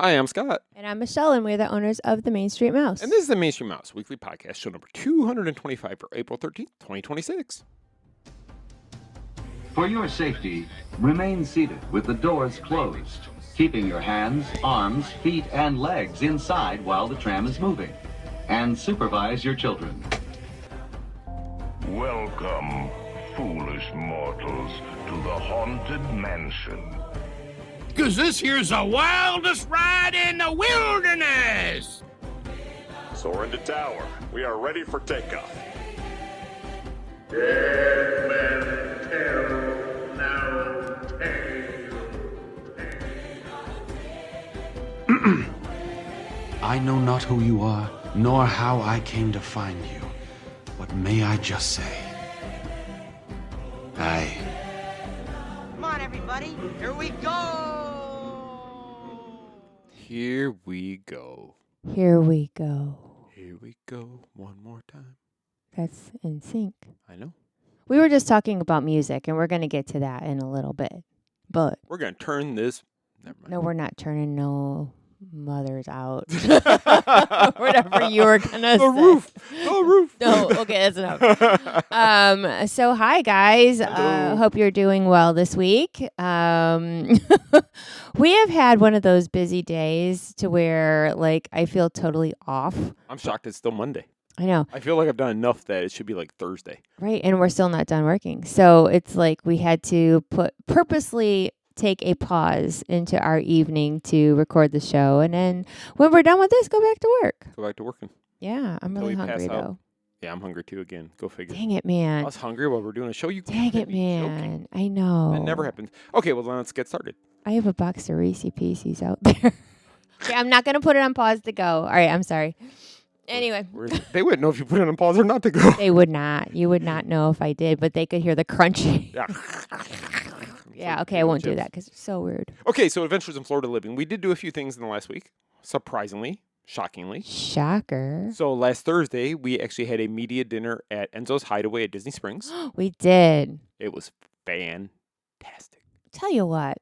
Hi, I'm Scott. And I'm Michele, and we're the owners of the Main Street Mouse. And this is the Main Street Mouse Weekly Podcast, show number 225 for April 13th, 2026. For your safety, remain seated with the doors closed, keeping your hands, arms, feet, and legs inside while the tram is moving. And supervise your children. Welcome, foolish mortals, to the Haunted Mansion. 'Cause this here's the wildest ride in the wilderness! Soar into tower. We are ready for takeoff. Dead men tell no tale. I know not who you are, nor how I came to find you. But may I just say, Come on, everybody. Here we go. Here we go. Here we go. Here we go one more time. That's in sync. I know. We were just talking about music, and we're going to get to that in a little bit. But We're going to turn this... Never mind. no, we're not turning no mothers out. Whatever you were going to say. The roof. No, okay, that's enough. So hi guys. Hope you're doing well this week. We have had one of those busy days to where like I feel totally off. I'm shocked it's still Monday. I know. I feel like I've done enough that it should be like Thursday. Right, and we're still not done working. So it's like we had to purposely take a pause into our evening to record the show, and then when we're done with this, go back to work. Go back to working. Yeah, I'm Till really we pass hungry out. though. Yeah, I'm hungry too again. Go figure. Dang it, I man. was hungry while we're doing a show. You Dang can't it, be man. joking. I know. That never happens. Okay, well, then let's get started. I have a box of Reese Pieces out there. Okay, I'm not going to put it on pause to go. All right, I'm sorry. Anyway. They wouldn't know if you put it on pause or not to go. They would not. You would not know if I did, but they could hear the crunchy. Yeah. Yeah, okay, I won't do that because it's so weird. Okay, so Adventures in Florida Living. We did do a few things in the last week, surprisingly, shockingly. Shocker. So last Thursday, we actually had a media dinner at Enzo's Hideaway at Disney Springs. We did. It was fantastic. Tell you what,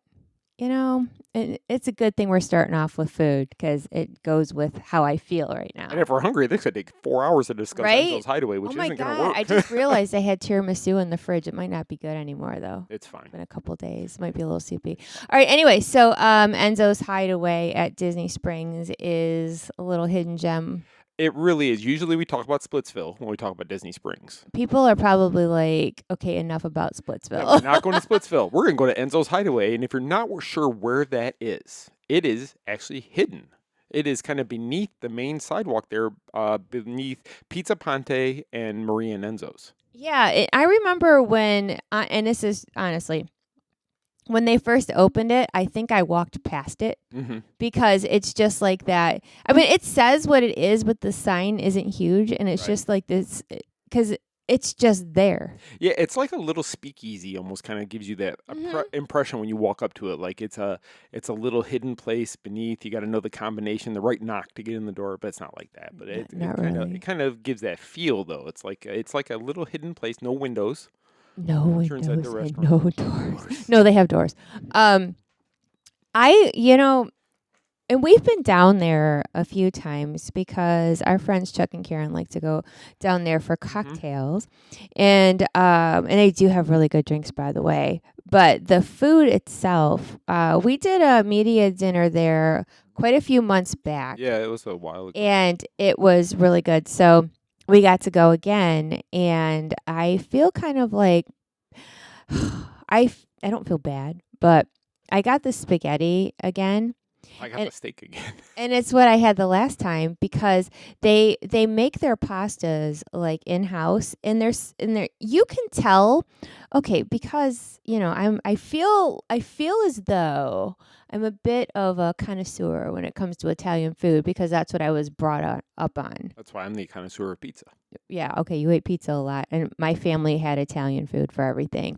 it's a good thing we're starting off with food because it goes with how I feel right now. And if we're hungry, this could take 4 hours to discuss Right? Enzo's Hideaway, which Oh my isn't going to God, work. I just realized I had tiramisu in the fridge. It might not be good anymore, though. It's fine. In a couple days. Might be a little soupy. All right, anyway, so Enzo's Hideaway at Disney Springs is a little hidden gem. It really is. Usually we talk about Splitsville when we talk about Disney Springs. People are probably like, okay, enough about Splitsville. Yeah, we're not going to Splitsville. We're going to go to Enzo's Hideaway. And if you're not sure where that is, it is actually hidden. It is kind of beneath the main sidewalk there, beneath Pizza Ponte and Maria and Enzo's. Yeah, I remember when, and this is honestly, when they first opened it, I think I walked past it because it's just like that. I mean, it says what it is, but the sign isn't huge, and it's just like this because it's just there. Yeah, it's like a little speakeasy. Almost kind of gives you that impression when you walk up to it, like it's a little hidden place beneath. You got to know the combination, the right knock to get in the door, but it's not like that. But it kind of gives that feel though. It's like a little hidden place, no windows. No windows inside the and restaurant. no doors. No, they have doors. And we've been down there a few times because our friends Chuck and Karen like to go down there for cocktails, and they do have really good drinks, by the way. But the food itself, we did a media dinner there quite a few months back. Yeah, it was a while ago, and it was really good. So we got to go again, and I feel kind of like I don't feel bad, but I got the spaghetti again. I got the steak again. And it's what I had the last time because they make their pastas like in-house, and there's you can tell, okay, because I feel as though I'm a bit of a connoisseur when it comes to Italian food because that's what I was brought up on. That's why I'm the connoisseur of pizza. Yeah, okay, you ate pizza a lot, and my family had Italian food for everything.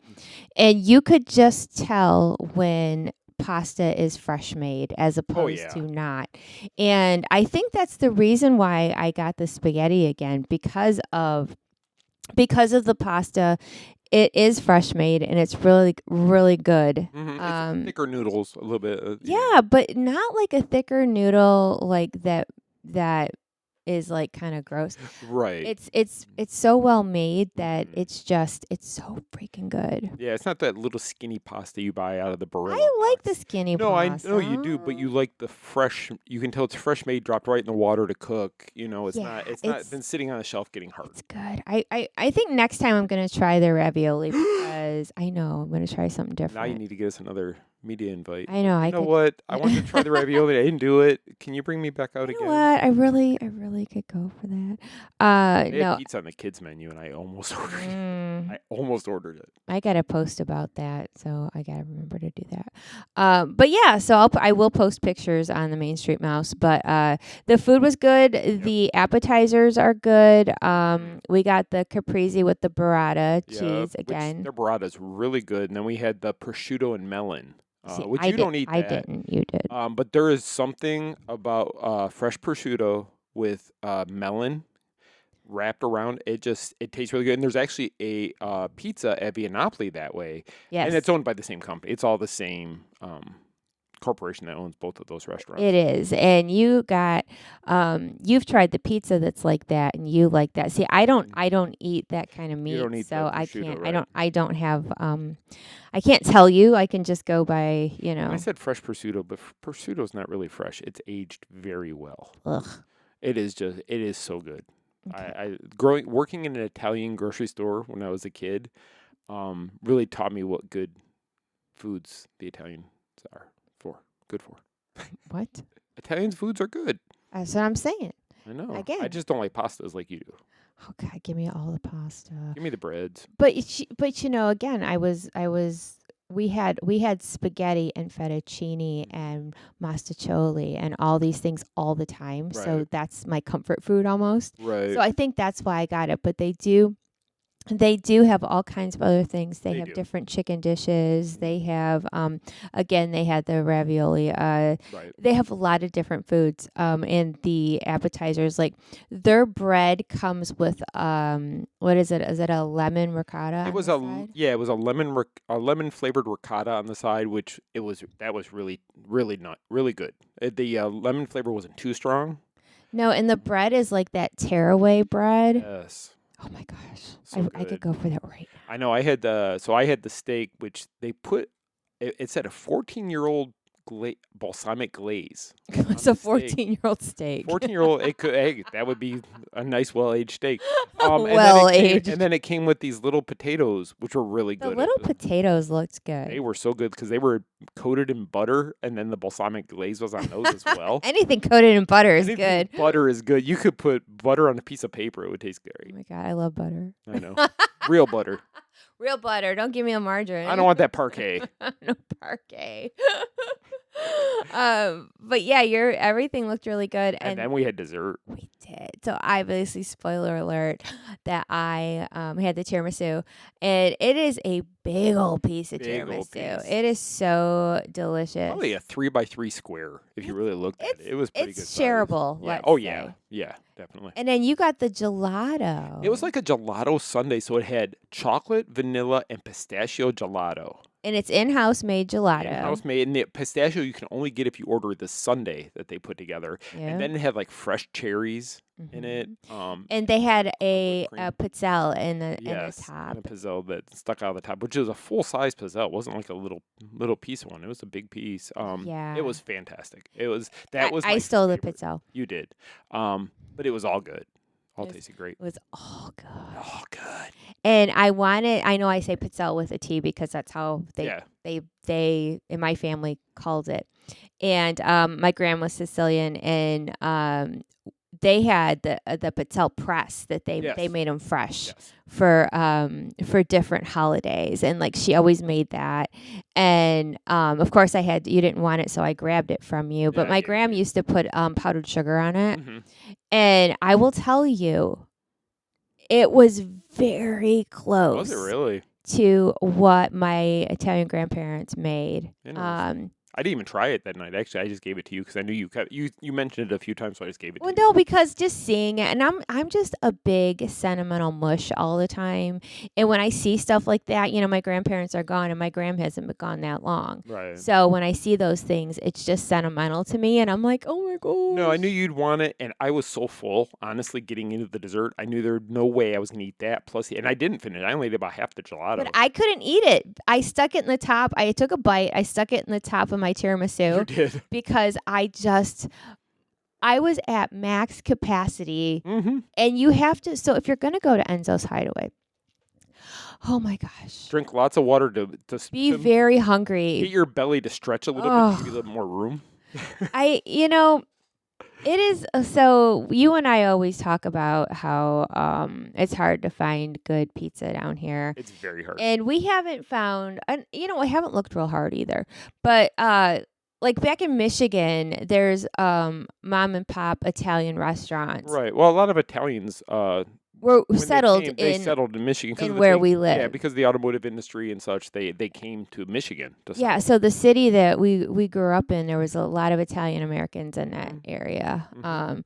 And you could just tell when pasta is fresh made as opposed to not. And I think that's the reason why I got the spaghetti again because of the pasta it is fresh made, and it's really, really good. It's thicker noodles, a little bit. Yeah, but not like a thicker noodle like that is like kind of gross. Right. It's so well made that it's so freaking good. Yeah, it's not that little skinny pasta you buy out of the Barilla. I like the skinny pasta. No, you do, but you like the fresh. You can tell it's fresh made, dropped right in the water to cook. It's not been sitting on the shelf getting hard. It's good. I think next time I'm gonna try the ravioli because I know I'm gonna try something different. Now you need to get us another media invite. I know. You know what? I wanted to try the ravioli. I didn't do it. Can you bring me back out again? What? I really could go for that. They had pizza on the kids menu, and I almost ordered it. I almost ordered it. I got to post about that, so I got to remember to do that. But yeah, so I will post pictures on the Main Street Mouse. But the food was good. Yep. The appetizers are good. We got the caprese with the burrata cheese again. Their burrata is really good. And then we had the prosciutto and melon. Which you don't eat that. I didn't. You did. But there is something about fresh prosciutto with melon wrapped around. It tastes really good. And there's actually a pizza at Vianopoli that way. Yes. And it's owned by the same company. It's all the same corporation that owns both of those restaurants. It is. And you got you've tried the pizza that's like that, and you like that. See, I don't eat that kind of meat. You don't eat so I prosciutto, can't right? I don't have I can't tell you. I can just go by, I said fresh prosciutto, but prosciutto's not really fresh. It's aged very well. Ugh. It is so good. Okay. Working in an Italian grocery store when I was a kid, really taught me what good foods the Italians are good for. What? Italian foods are good. That's what I'm saying. I know. Again. I just don't like pastas like you do. Oh God, give me all the pasta. Give me the breads. But again, we had spaghetti and fettuccine and mostaccioli and all these things all the time. Right. So that's my comfort food almost. Right. So I think that's why I got it. But they do have all kinds of other things. They have different chicken dishes. They have, again, they had the ravioli. Right. They have a lot of different foods. And the appetizers, like their bread comes with, what is it? Is it a lemon ricotta? It was it was a lemon flavored ricotta on the side, that was really, really not really good. The lemon flavor wasn't too strong. No, and the bread is like that tearaway bread. Yes. Oh my gosh, I could go for that right now. I know. I had the steak, which they put. It said a 14-year-old balsamic glaze. It's a 14-year-old steak. 14-year-old. That would be a nice well-aged steak. Well-aged. And then it came with these little potatoes, which were really good. The little potatoes looked good. They were so good because they were coated in butter, and then the balsamic glaze was on those as well. Anything coated in butter is good. Butter is good. You could put butter on a piece of paper; it would taste great. Oh my God, I love butter. I know, real butter. Real butter. Don't give me a margarine. I don't want that parquet. No parquet. But yeah, everything looked really good. And then we had dessert. We did. So obviously, spoiler alert, that I had the tiramisu, and it is a big old piece of tiramisu. It is so delicious. Probably a 3x3 square if you really looked at it. It was pretty good. It's shareable. Yeah. Yeah, definitely. And then you got the gelato. It was like a gelato sundae, so it had chocolate, vanilla, and pistachio gelato. And it's in-house made gelato. In-house made, and the pistachio you can only get if you order the sundae that they put together. Yeah. And then it had like fresh cherries in it. And they had a pizzelle in the top. And a pizzelle that stuck out of the top, which was a full-size pizzelle. It wasn't like a little piece one. It was a big piece. It was fantastic. I stole the pizzelle. You did. But it was all good. All tasted great. It was all good. All good. And I know I say pizzelle with a T because that's how they in my family called it. And my grandma's Sicilian, and they had the pizzelle press that they made them fresh for different holidays, and like she always made that. And of course you didn't want it, so I grabbed it from you. But my grandma used to put powdered sugar on it, and I will tell you, it was very close. Was it really? To what my Italian grandparents made. I didn't even try it that night. Actually, I just gave it to you because I knew you mentioned it a few times, so I just gave it to you. Well, no, because just seeing it, and I'm just a big sentimental mush all the time. And when I see stuff like that, my grandparents are gone, and my gram hasn't been gone that long. Right. So when I see those things, it's just sentimental to me, and I'm like, oh my god. No, I knew you'd want it, and I was so full. Honestly, getting into the dessert, I knew there's no way I was gonna eat that. Plus, and I didn't finish. I only ate about half the gelato. But I couldn't eat it. I stuck it in the top. I took a bite. I stuck it in the top of my tiramisu. You did. Because I was at max capacity. Mm-hmm. And you have to, so if you're going to go to Enzo's Hideaway, oh my gosh. Drink lots of water to be very hungry. Get your belly to stretch a little bit to give you a little more room. It is, so you and I always talk about how it's hard to find good pizza down here. It's very hard. And we haven't found, and I haven't looked real hard either. But like back in Michigan, there's mom and pop Italian restaurants. Right. Well, a lot of Italians were settled they settled in Michigan in where we live. Yeah, because of the automotive industry and such, they came to Michigan. So the city that we grew up in, there was a lot of Italian Americans in that area. Mm-hmm.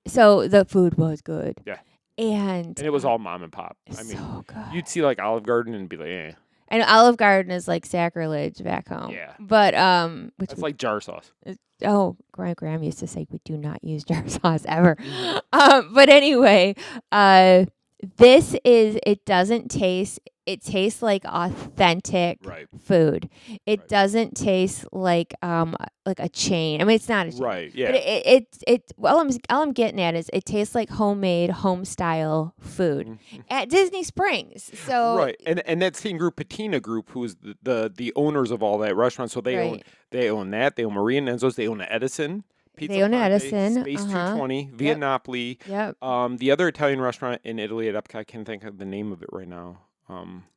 So the food was good. Yeah. And it was all mom and pop. I mean, so good. You'd see like Olive Garden and be like, eh. And Olive Garden is like sacrilege back home. Yeah. But it's like jar sauce. Oh, Graham used to say we do not use jar sauce ever. But anyway, it doesn't taste. It tastes like authentic food. It doesn't taste like a chain. I mean, it's not a chain. Right. Yeah. But all I'm getting at is it tastes like homemade, home style food at Disney Springs. So right, and that same group, Patina Group, who's the owners of all that restaurant. So they own that. They own Maria and Enzo's. They own the Edison. Pizza they own Ponte, Edison. Space 220, Via Napoli. Yep. The other Italian restaurant in Italy at EPCOT, I can't think of the name of it right now.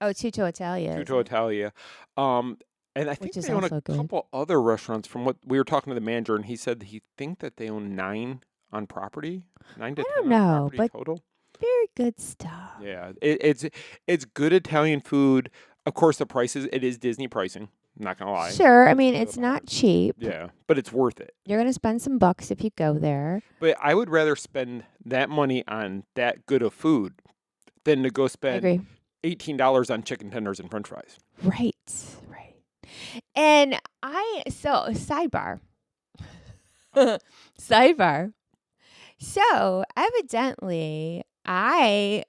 Tutto Italia. Tutto Italia. And I think they own a couple other restaurants. From what we were talking to the manager, and he said he think that they own 9 on property. 9 to 10 on property but total. Very good stuff. Yeah, it's good Italian food. Of course, the prices, it is Disney pricing. I'm not gonna lie. Sure, I mean it's not cheap. Yeah, but it's worth it. You're gonna spend some bucks if you go there. But I would rather spend that money on that good of food than to go spend $18 on chicken tenders and French fries. Right. And sidebar. Sidebar. So evidently, I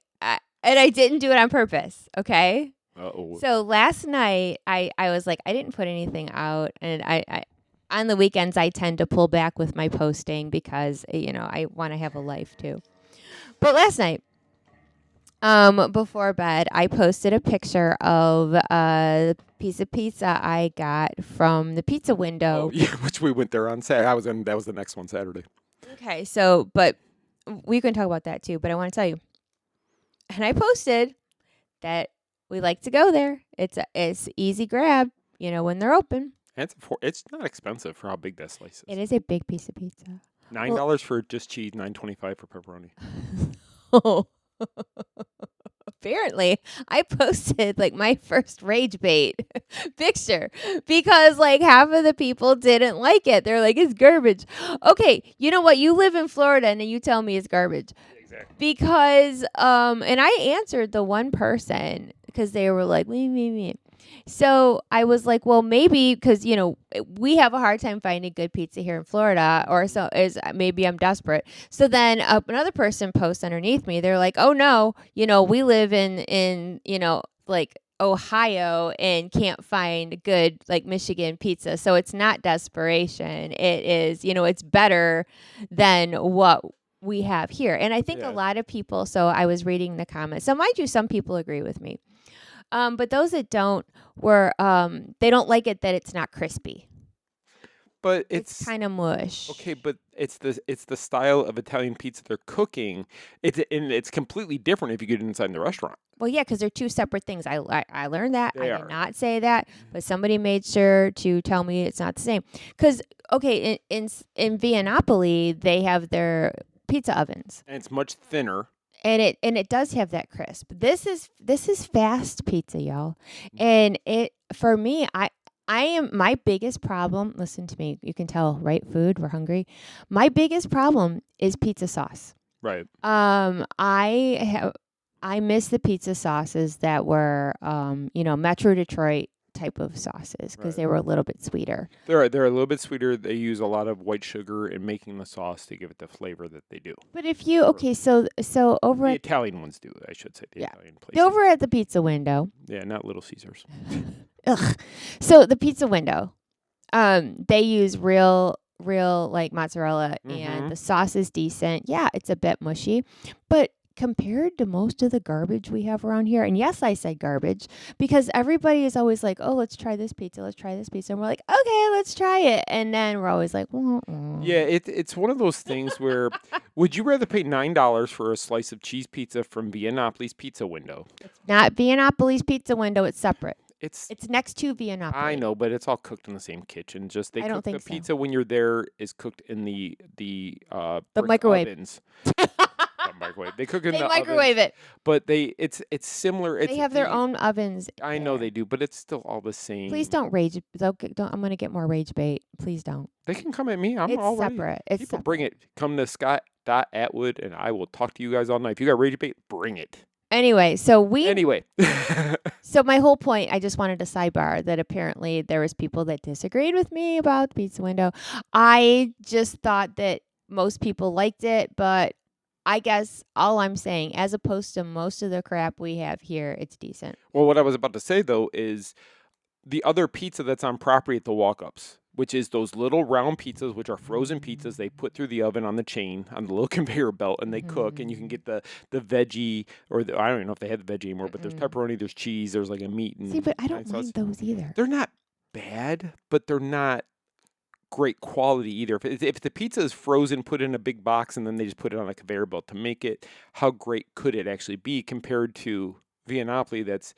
didn't do it on purpose. Okay. Uh-oh. So last night, I was like, I didn't put anything out, and I on the weekends I tend to pull back with my posting because I want to have a life too. But last night, before bed, I posted a picture of a piece of pizza I got from the pizza window. Oh, yeah, which we went there on Saturday. That was the next one Saturday. Okay, so but we can talk about that too. But I want to tell you, and I posted that we like to go there. It's easy grab, when they're open. And it's not expensive for how big that slice is. It is a big piece of pizza. $9 for just cheese, $9.25 for pepperoni. Oh. Apparently, I posted my first rage bait picture because half of the people didn't like it. They're like, it's garbage. Okay, you know what? You live in Florida and you tell me it's garbage. Exactly. Because and I answered the one person because they were like, me. So I was like, well, maybe because, we have a hard time finding good pizza here in Florida, or so is maybe I'm desperate. So then another person posts underneath me. They're like, oh, no, we live in Ohio and can't find good Michigan pizza. So it's not desperation. It is, it's better than what we have here. And I think a lot of people, so I was reading the comments. So mind you, some people agree with me. But those that don't they don't like it that it's not crispy. But it's kind of mush. Okay, but it's the style of Italian pizza they're cooking. It's completely different if you get inside the restaurant. Well, yeah, because they're two separate things. I learned that. I did not say that, but somebody made sure to tell me it's not the same. Because in Via Napoli they have their pizza ovens, and it's much thinner. And it does have that crisp. This is fast pizza, y'all. And it for me, My biggest problem, listen to me, you can tell, right? Food, we're hungry. My biggest problem is pizza sauce. Right. I miss the pizza sauces that were, Metro Detroit type of sauces because they were a little bit sweeter. They're a little bit sweeter. They use a lot of white sugar in making the sauce to give it the flavor that they do. But if you so over the at Italian ones do, I should say. Italian places. Over at the pizza window. Yeah, not Little Caesars. Ugh. So the pizza window, they use real like mozzarella, and the sauce is decent. Yeah, it's a bit mushy, but compared to most of the garbage we have around here, and yes, I said garbage because everybody is always like, "Oh, let's try this pizza. Let's try this pizza," and we're like, "Okay, let's try it," and then we're always like, Yeah, it's one of those things where would you rather pay $9 for a slice of cheese pizza from Viennappoli's Pizza Window? It's not Viennappoli's Pizza Window. It's separate. It's next to Viennapoli. I know, but it's all cooked in the same kitchen. Just they I don't cook think the so. pizza when you're there is cooked in the brick microwave. ovens. Microwave. They cook in They the microwave ovens, it. But it's similar. They have their own ovens. I know they do, but it's still all the same. Please don't rage. Don't. I'm gonna get more rage bait. Please don't. They can come at me. I'm It's all ready. separate. It's People separate. bring it. Come to Scott.Atwood, and I will talk to you guys all night. If you got rage bait, bring it. Anyway, Anyway. So my whole point, I just wanted to sidebar that apparently there was people that disagreed with me about the pizza window. I just thought that most people liked it, but I guess all I'm saying, as opposed to most of the crap we have here, it's decent. Well, what I was about to say, though, is the other pizza that's on property at the walk-ups, which is those little round pizzas, which are frozen pizzas they put through the oven on the chain, on the little conveyor belt, and they cook, and you can get the veggie, or I don't even know if they have the veggie anymore, but there's pepperoni, there's cheese, there's like a meat. And See, but I don't mind those either. They're not bad, but they're not great quality either. If the pizza is frozen, put in a big box, and then they just put it on a conveyor belt to make it, how great could it actually be compared to Viennapoli?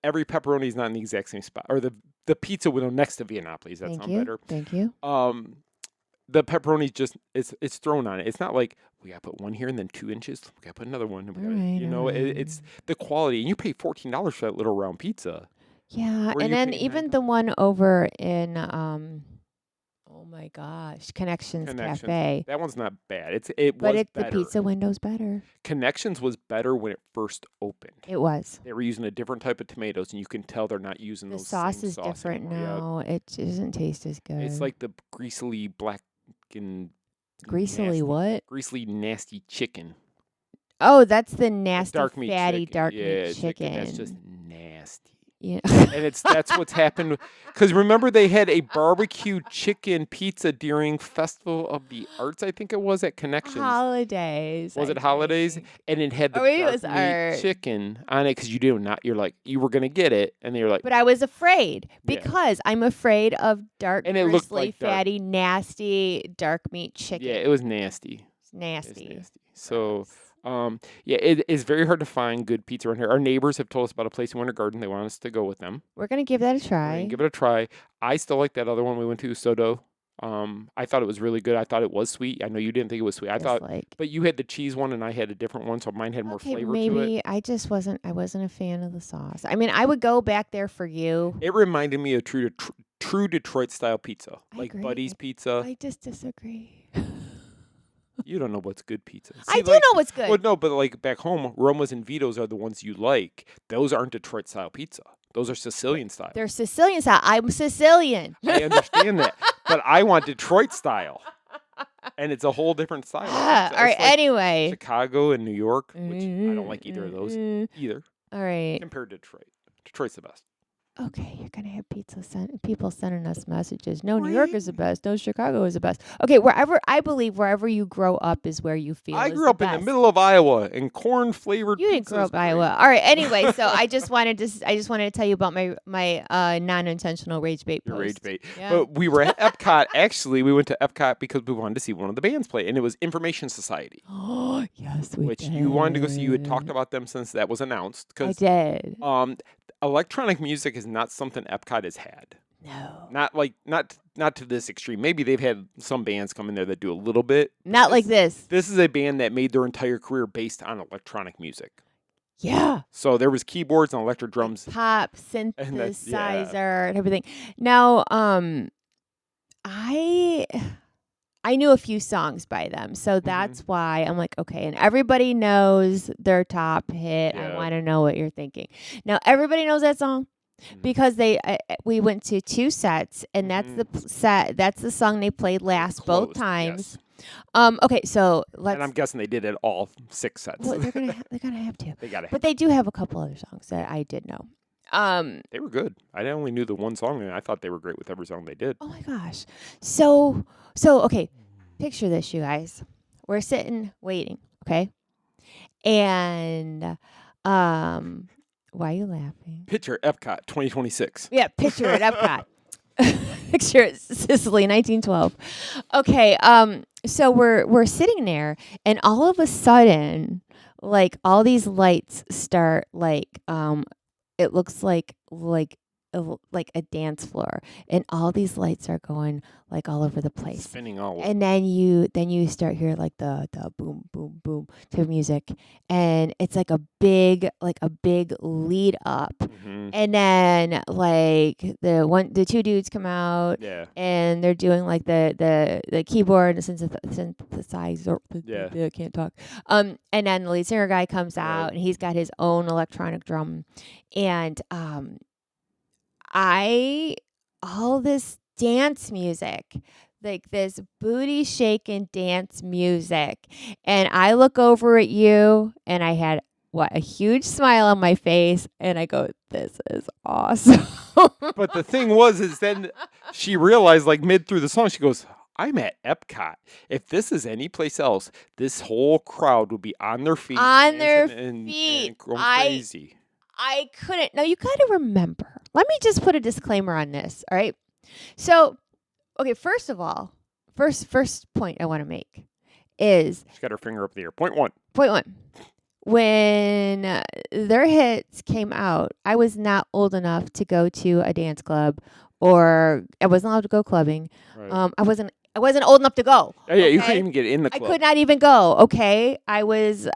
Every pepperoni is not in the exact same spot, or the pizza window next to Viennapoli. That sound better? Thank you. The pepperoni just it's thrown on it. It's not like we gotta put one here and then 2 inches. We gotta put another one. It's the quality, and you pay $14 for that little round pizza. Yeah, and then even the one over in oh my gosh, Connections Cafe. That one's not bad. The better. pizza window's better. Connections was better when it first opened. It was. They were using a different type of tomatoes, and you can tell they're not using The those sauce same is different now. Yeah. It doesn't taste as good. It's like the greasily black and greasily what? Greasily nasty chicken. Oh, that's the nasty, Dark meat fatty, chicken. dark Yeah, meat chicken. That's just nasty. Yeah. And that's what's happened. Because remember, they had a barbecue chicken pizza during Festival of the Arts, I think it was, at Connections. Holidays. Was it holidays? And it had the it dark meat chicken on it because you were going to get it. And they were like. But I was afraid because I'm afraid of dark, and it looked like fatty, nasty, dark meat chicken. Yeah, it was nasty. It's nasty. It was nasty. So. It is very hard to find good pizza around here. Our neighbors have told us about a place in Winter Garden. They want us to go with them. We're gonna give that a try. Give it a try. I still like that other one we went to, Soto. I thought it was really good. I thought it was sweet. I know you didn't think it was sweet. But you had the cheese one and I had a different one, so mine had more flavor to it. Maybe I wasn't a fan of the sauce. I mean, I would go back there for you. It reminded me of true Detroit style pizza, like agree. Buddy's Pizza. I just disagree. You don't know what's good pizza. I do know what's good. Well, no, but like back home, Roma's and Vito's are the ones you like. Those aren't Detroit style pizza. Those are Sicilian style. They're Sicilian style. I'm Sicilian. I understand that, but I want Detroit style, and it's a whole different style. All right. Like anyway, Chicago and New York, which I don't like either of those either. All right. Compared to Detroit, Detroit's the best. Okay, you're gonna have people sending us messages. No, New York is the best. No, Chicago is the best. Okay, wherever you grow up is where you feel. I grew up in the middle of Iowa in corn flavored. You didn't grow up in Iowa. All right. Anyway, so I just wanted to tell you about my non-intentional rage bait post. Rage bait. Yeah. But we were at EPCOT. Actually, we went to EPCOT because we wanted to see one of the bands play, and it was Information Society. Oh yes, we which did. you wanted to go see. You had talked about them since that was announced. I did. Electronic music is not something EPCOT has had. No. Not to this extreme. Maybe they've had some bands come in there that do a little bit. Not like this. This is a band that made their entire career based on electronic music. Yeah. So there was keyboards and electric drums. Pop, synthesizer, and everything. Now, I knew a few songs by them, so that's why I'm like, okay. And everybody knows their top hit. I want to know what you're thinking. Now, everybody knows that song because we went to 2 sets, and that's the set. That's the song they played last both times. Yes. Okay, so let's. And I'm guessing they did it all 6 sets. Well, they're gonna have to. They gotta. But they do have a couple other songs that I did know. They were good. I only knew the one song, and I thought they were great with every song they did. Oh my gosh. So okay, picture this, you guys. We're sitting waiting, okay? And why are you laughing? Picture EPCOT 2026. Yeah, picture it, EPCOT. Picture it, Sicily, 1912. Okay, so we're sitting there, and all of a sudden, like all these lights start it looks like a dance floor, and all these lights are going like all over the place, spinning all over. And then you start hearing like the boom boom boom to music, and it's like a big lead up, and then like the 2 dudes come out, and they're doing like the keyboard and synthesizer. I can't talk. And then the lead singer guy comes out, and he's got his own electronic drum, and all this dance music, like this booty shaking dance music. And I look over at you, and I had a huge smile on my face, and I go, this is awesome. But the thing is then she realized, like mid through the song, she goes, I'm at EPCOT. If this is any place else, this whole crowd would be on their feet. And going crazy. I couldn't. Now, you got to remember. Let me just put a disclaimer on this, all right? So, okay, first of all, first point I want to make is... She's got her finger up in the air. Point one. When their hits came out, I was not old enough to go to a dance club, or I wasn't allowed to go clubbing. Right. I wasn't old enough to go. Oh, yeah, you couldn't even get in the club. I could not even go, okay? I was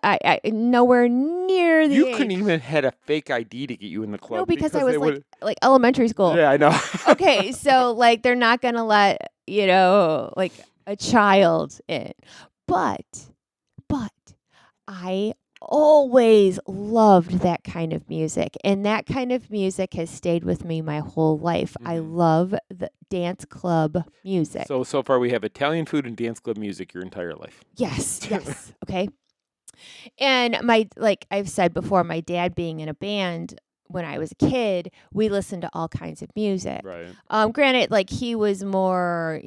nowhere near the You age. couldn't even had a fake ID to get you in the club. No, because I was like elementary school. Yeah, I know. Okay, so like they're not going to let, like a child in. But I always loved that kind of music, and that kind of music has stayed with me my whole life. I love the dance club music. So far we have Italian food and dance club music your entire life. Yes. Okay. And like I've said before, my dad being in a band when I was a kid, we listened to all kinds of music. Right. Granted, like he was more,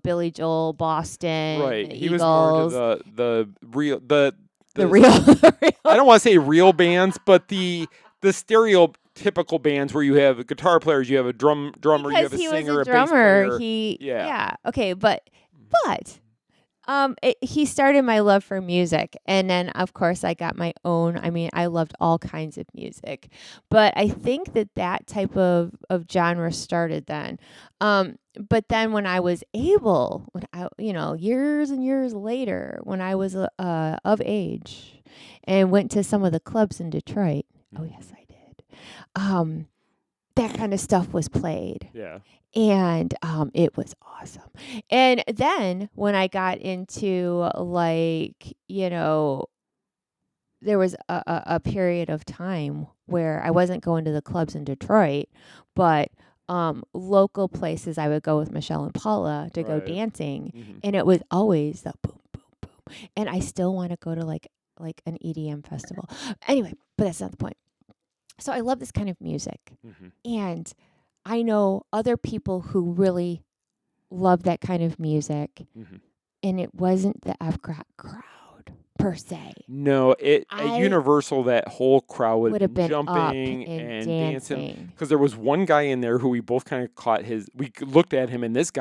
Billy Joel, Boston, right. He Eagles. was more to the real the real. I don't want to say real bands, but the stereotypical bands where you have guitar players, you have a drummer, because you have a singer, a drummer. bass player. Okay, but he started my love for music, and then of course I got my own. I mean, I loved all kinds of music, but I think that type of genre started then. But then when I was able, years and years later, when I was of age and went to some of the clubs in Detroit, oh yes, I did. That kind of stuff was played. Yeah. And it was awesome. And then when I got into there was a period of time where I wasn't going to the clubs in Detroit, but local places I would go with Michele and Paula to go dancing, and it was always the boom, boom, boom. And I still want to go to like an EDM festival. Anyway, but that's not the point. So I love this kind of music, and I know other people who really love that kind of music, and it wasn't the EPCOT crowd per se. No, at Universal, that whole crowd would have been jumping up and dancing. Because there was one guy in there who we both kind of caught we looked at him, and this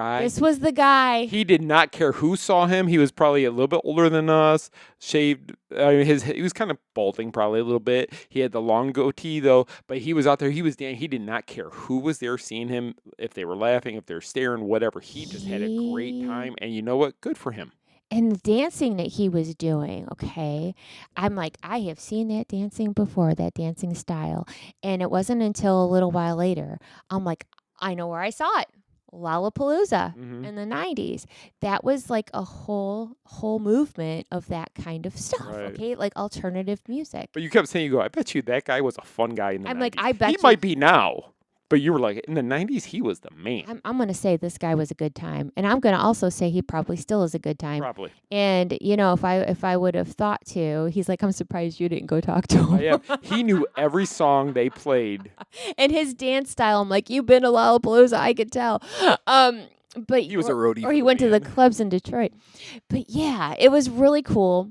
was the guy. He did not care who saw him. He was probably a little bit older than us, shaved. He was kind of balding probably a little bit. He had the long goatee though, but he was out there. He was dancing. He did not care who was there seeing him, if they were laughing, if they were staring, whatever. He just had a great time, and you know what? Good for him. And the dancing that he was doing, okay, I'm like, I have seen that dancing before, that dancing style. And it wasn't until a little while later, I'm like, I know where I saw it. Lollapalooza in the 90s. That was like a whole movement of that kind of stuff, okay? Like alternative music. But you kept saying, I bet you that guy was a fun guy in the 90s. I'm like, I bet he might be now. But you were like, in the 90s, he was the man. I'm going to say this guy was a good time. And I'm going to also say he probably still is a good time. Probably. And, if I would have thought to, he's like, I'm surprised you didn't go talk to him. I am. He knew every song they played. And his dance style, I'm like, you've been to Lollapalooza, I could tell. But he was a roadie. Or he went to the clubs in Detroit. But yeah, it was really cool.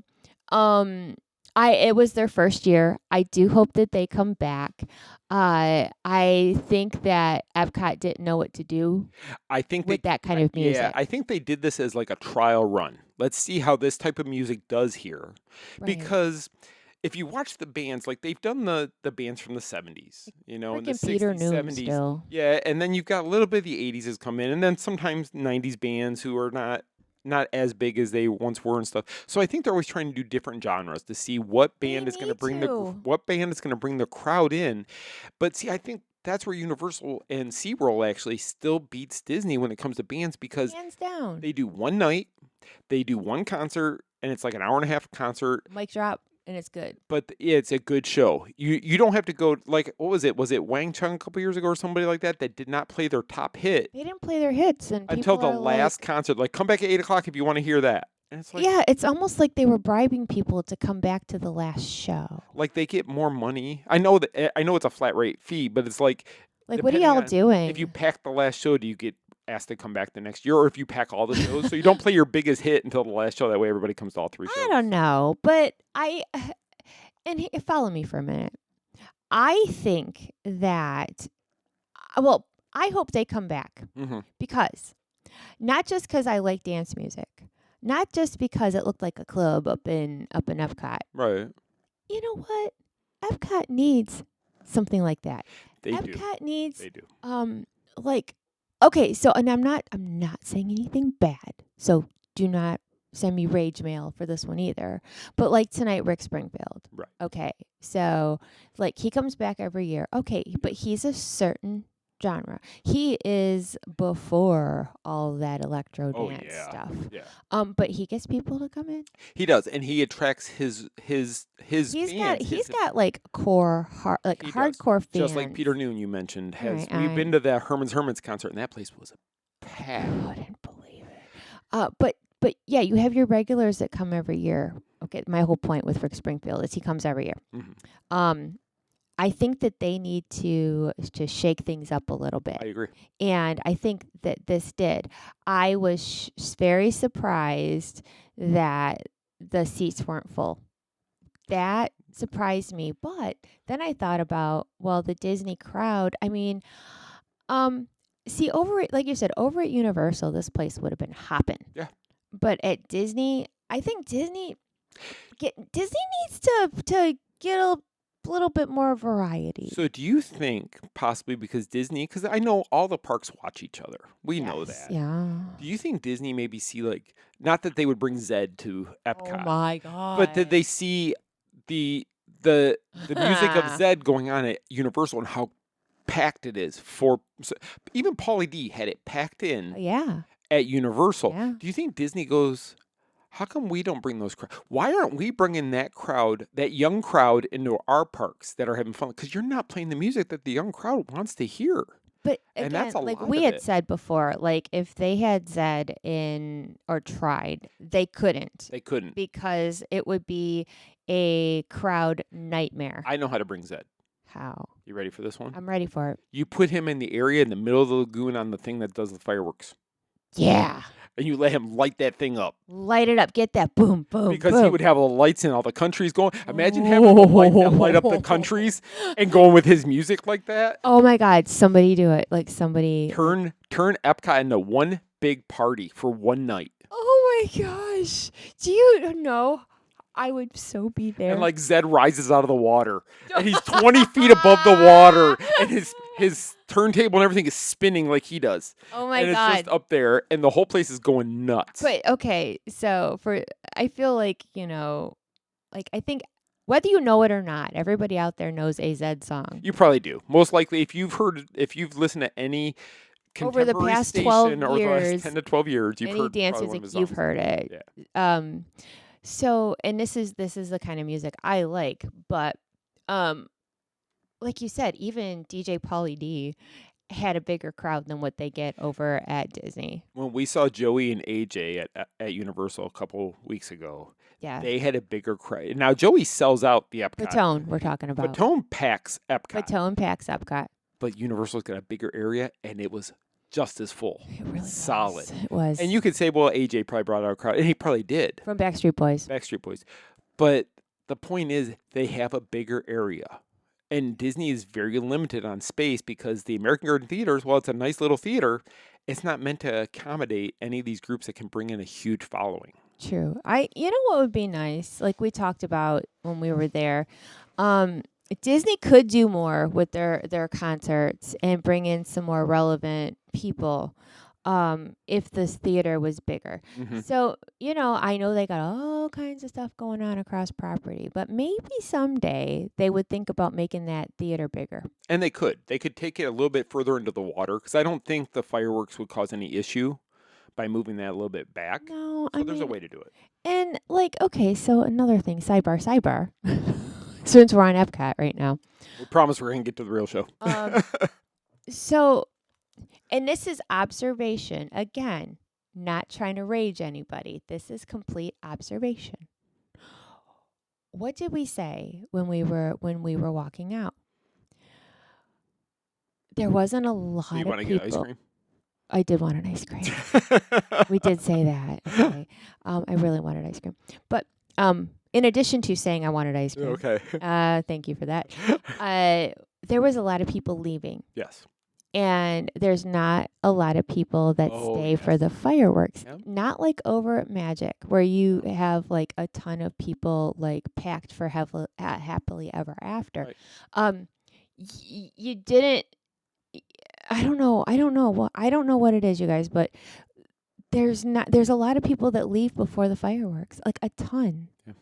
It was their first year. I do hope that they come back. I think that EPCOT didn't know what to do. With that kind of music. Yeah, I think they did this as like a trial run. Let's see how this type of music does here, because if you watch the bands, like they've done the bands from the 70s, in the 60s, Peter Noon 70s. Still. Yeah, and then you've got a little bit of the 80s has come in, and then sometimes 90s bands who are not as big as they once were and stuff. So I think they're always trying to do different genres to see what band is going to bring the crowd in. But see, I think that's where Universal and SeaWorld actually still beats Disney when it comes to bands, because hands down, they do one night, they do one concert, and it's like an hour and a half concert. Mic drop. And it's good. But it's a good show. You don't have to go, like, what was it? Was it Wang Chung a couple years ago or somebody like that did not play their top hit? They didn't play their hits. Until the last concert. Like, come back at 8 o'clock if you want to hear that. And it's like, yeah, it's almost like they were bribing people to come back to the last show. Like, they get more money. I know it's a flat rate fee, but it's like... what are y'all doing? If you pack the last show, do you get asked to come back the next year, or if you pack all the shows? So you don't play your biggest hit until the last show. That way everybody comes to all three shows. I don't know, but follow me for a minute. I think that, I hope they come back because, not just because I like dance music, not just because it looked like a club up in Epcot. Right. You know what? Epcot needs something like that. Epcot needs. They do. Okay, so, and I'm not saying anything bad, so do not send me rage mail for this one either. But like tonight, Rick Springfield. Right. Okay, so like he comes back every year. Okay, but he's a certain genre. He is before all that electro dance stuff. Yeah. But he gets people to come in. He does, and he attracts his He's fans. got like hardcore fans. Just like Peter Noon you mentioned has. Right, we've been to that Herman's concert, and that place was packed. I couldn't believe it. But yeah, you have your regulars that come every year. Okay, my whole point with Rick Springfield is he comes every year. Mm-hmm. I think that they need to shake things up a little bit. I agree. And I think that this did. I was very surprised that the seats weren't full. That surprised me. But then I thought about, the Disney crowd. I mean, see, like you said, over at Universal, this place would have been hopping. Yeah. But at Disney, I think Disney needs to get a little bit more variety. So do you think possibly because I know all the parks watch each other. We know that. Yeah. Do you think Disney maybe see, like, not that they would bring Zed to Epcot. Oh my God. But did they see the music of Zed going on at Universal and how packed it is even Pauly D had it packed in at Universal. Yeah. Do you think Disney goes, how come we don't bring those crowds? Why aren't we bringing that crowd, that young crowd, into our parks that are having fun? Because you're not playing the music that the young crowd wants to hear. But and again, that's a like lot we of had it. said before, like if they had Zed in or tried, they couldn't. They couldn't. Because it would be a crowd nightmare. I know how to bring Zed. How? You ready for this one? I'm ready for it. You put him in the area in the middle of the lagoon on the thing that does the fireworks. Yeah. And you let him light that thing up. Light it up. Get that boom, boom, Because boom. he would have all the lights in all the countries going. Imagine having the light that light up the countries and going with his music like that. Oh my God. Somebody do it. Like somebody. Turn Epcot into one big party for one night. Oh my gosh. Do you know I would so be there. And like Zed rises out of the water, and he's 20 feet above the water, and his turntable and everything is spinning like he does. Oh my God! And it's just up there, and the whole place is going nuts. But okay, so I feel like like I think whether you know it or not, everybody out there knows a Zed song. You probably do. Most likely, if you've listened to any over the past station 12 or years, the last 10 to 12 years, you've any heard dance music, you've heard it. Yeah. So, and this is the kind of music I like, but like you said, even DJ Pauly D had a bigger crowd than what they get over at Disney. When we saw Joey and AJ at Universal a couple weeks ago, yeah, they had a bigger crowd. Now Joey sells out the Epcot. Patone, we're talking about. Patone packs Epcot. Patone packs Epcot. But Universal's got a bigger area, and it was just as full. It really solid. Was. It was. And you could say, well, AJ probably brought out a crowd, and he probably did. From Backstreet Boys. But the point is, they have a bigger area. And Disney is very limited on space because the American Garden Theaters, while it's a nice little theater, it's not meant to accommodate any of these groups that can bring in a huge following. True. You know what would be nice? Like we talked about when we were there. Disney could do more with their concerts and bring in some more relevant people if this theater was bigger. Mm-hmm. So, I know they got all kinds of stuff going on across property, but maybe someday they would think about making that theater bigger. And they could. They could take it a little bit further into the water because I don't think the fireworks would cause any issue by moving that a little bit back. No, so there's a way to do it. And okay, so another thing, sidebar. Since we're on Epcot right now. We promise we're going to get to the real show. So, and this is observation. Again, not trying to rage anybody. This is complete observation. What did we say when we were walking out? There wasn't a lot of people. You want to get ice cream? I did want an ice cream. We did say that. Okay. I really wanted ice cream. But in addition to saying I wanted ice cream. Okay. Thank you for that. There was a lot of people leaving. Yes. And there's not a lot of people that stay for the fireworks. Yep. Not like over at Magic, where you have like a ton of people like packed for happily ever after. Right. You didn't. I don't know. I don't know what it is, you guys, but there's a lot of people that leave before the fireworks, like a ton. Yeah.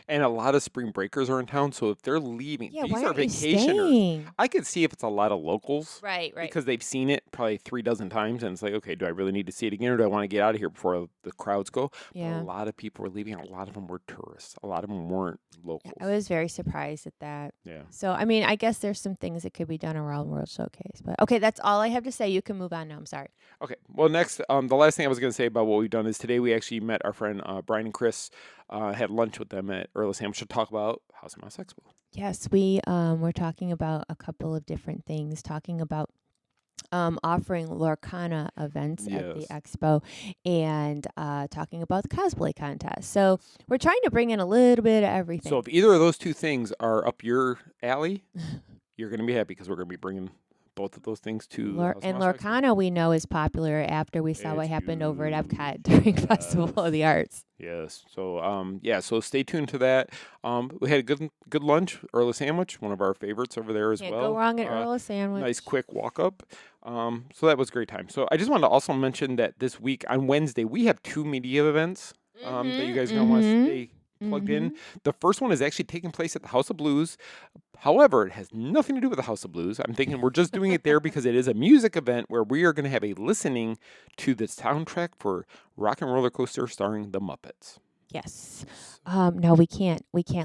And a lot of spring breakers are in town, so if they're leaving, these why are vacationers. I could see if it's a lot of locals. Right. Because they've seen it probably 3 dozen times, and it's like, okay, do I really need to see it again, or do I want to get out of here before the crowds go? Yeah. But a lot of people were leaving, and a lot of them were tourists. A lot of them weren't locals. I was very surprised at that. Yeah. So, I mean, I guess there's some things that could be done around World Showcase. But, okay, that's all I have to say. You can move on now. I'm sorry. Okay. Well, next, the last thing I was going to say about what we've done is today we actually met our friend Brian and Chris, had lunch with them at Earl of Sam to talk about House of Mouse Expo. Yes, we were talking about a couple of different things, talking about offering Lorcana events at the expo and talking about the cosplay contest. So we're trying to bring in a little bit of everything. So if either of those two things are up your alley, you're going to be happy because we're going to be bringing both of those things to Lorcana we know is popular after we saw what happened over at Epcot during Festival of the Arts. Yes. So so stay tuned to that. We had a good lunch, Earl of Sandwich, one of our favorites over there as well. Can't go wrong at Earl of Sandwich. Nice quick walk up. So that was a great time. So I just wanted to also mention that this week on Wednesday we have 2 media events that you guys are going to want to stay plugged in. The first one is actually taking place at the House of Blues. However, it has nothing to do with the House of Blues. I'm thinking we're just doing it there because it is a music event where we are going to have a listening to the soundtrack for Rock and Roller Coaster starring the Muppets. Yes. No, we can't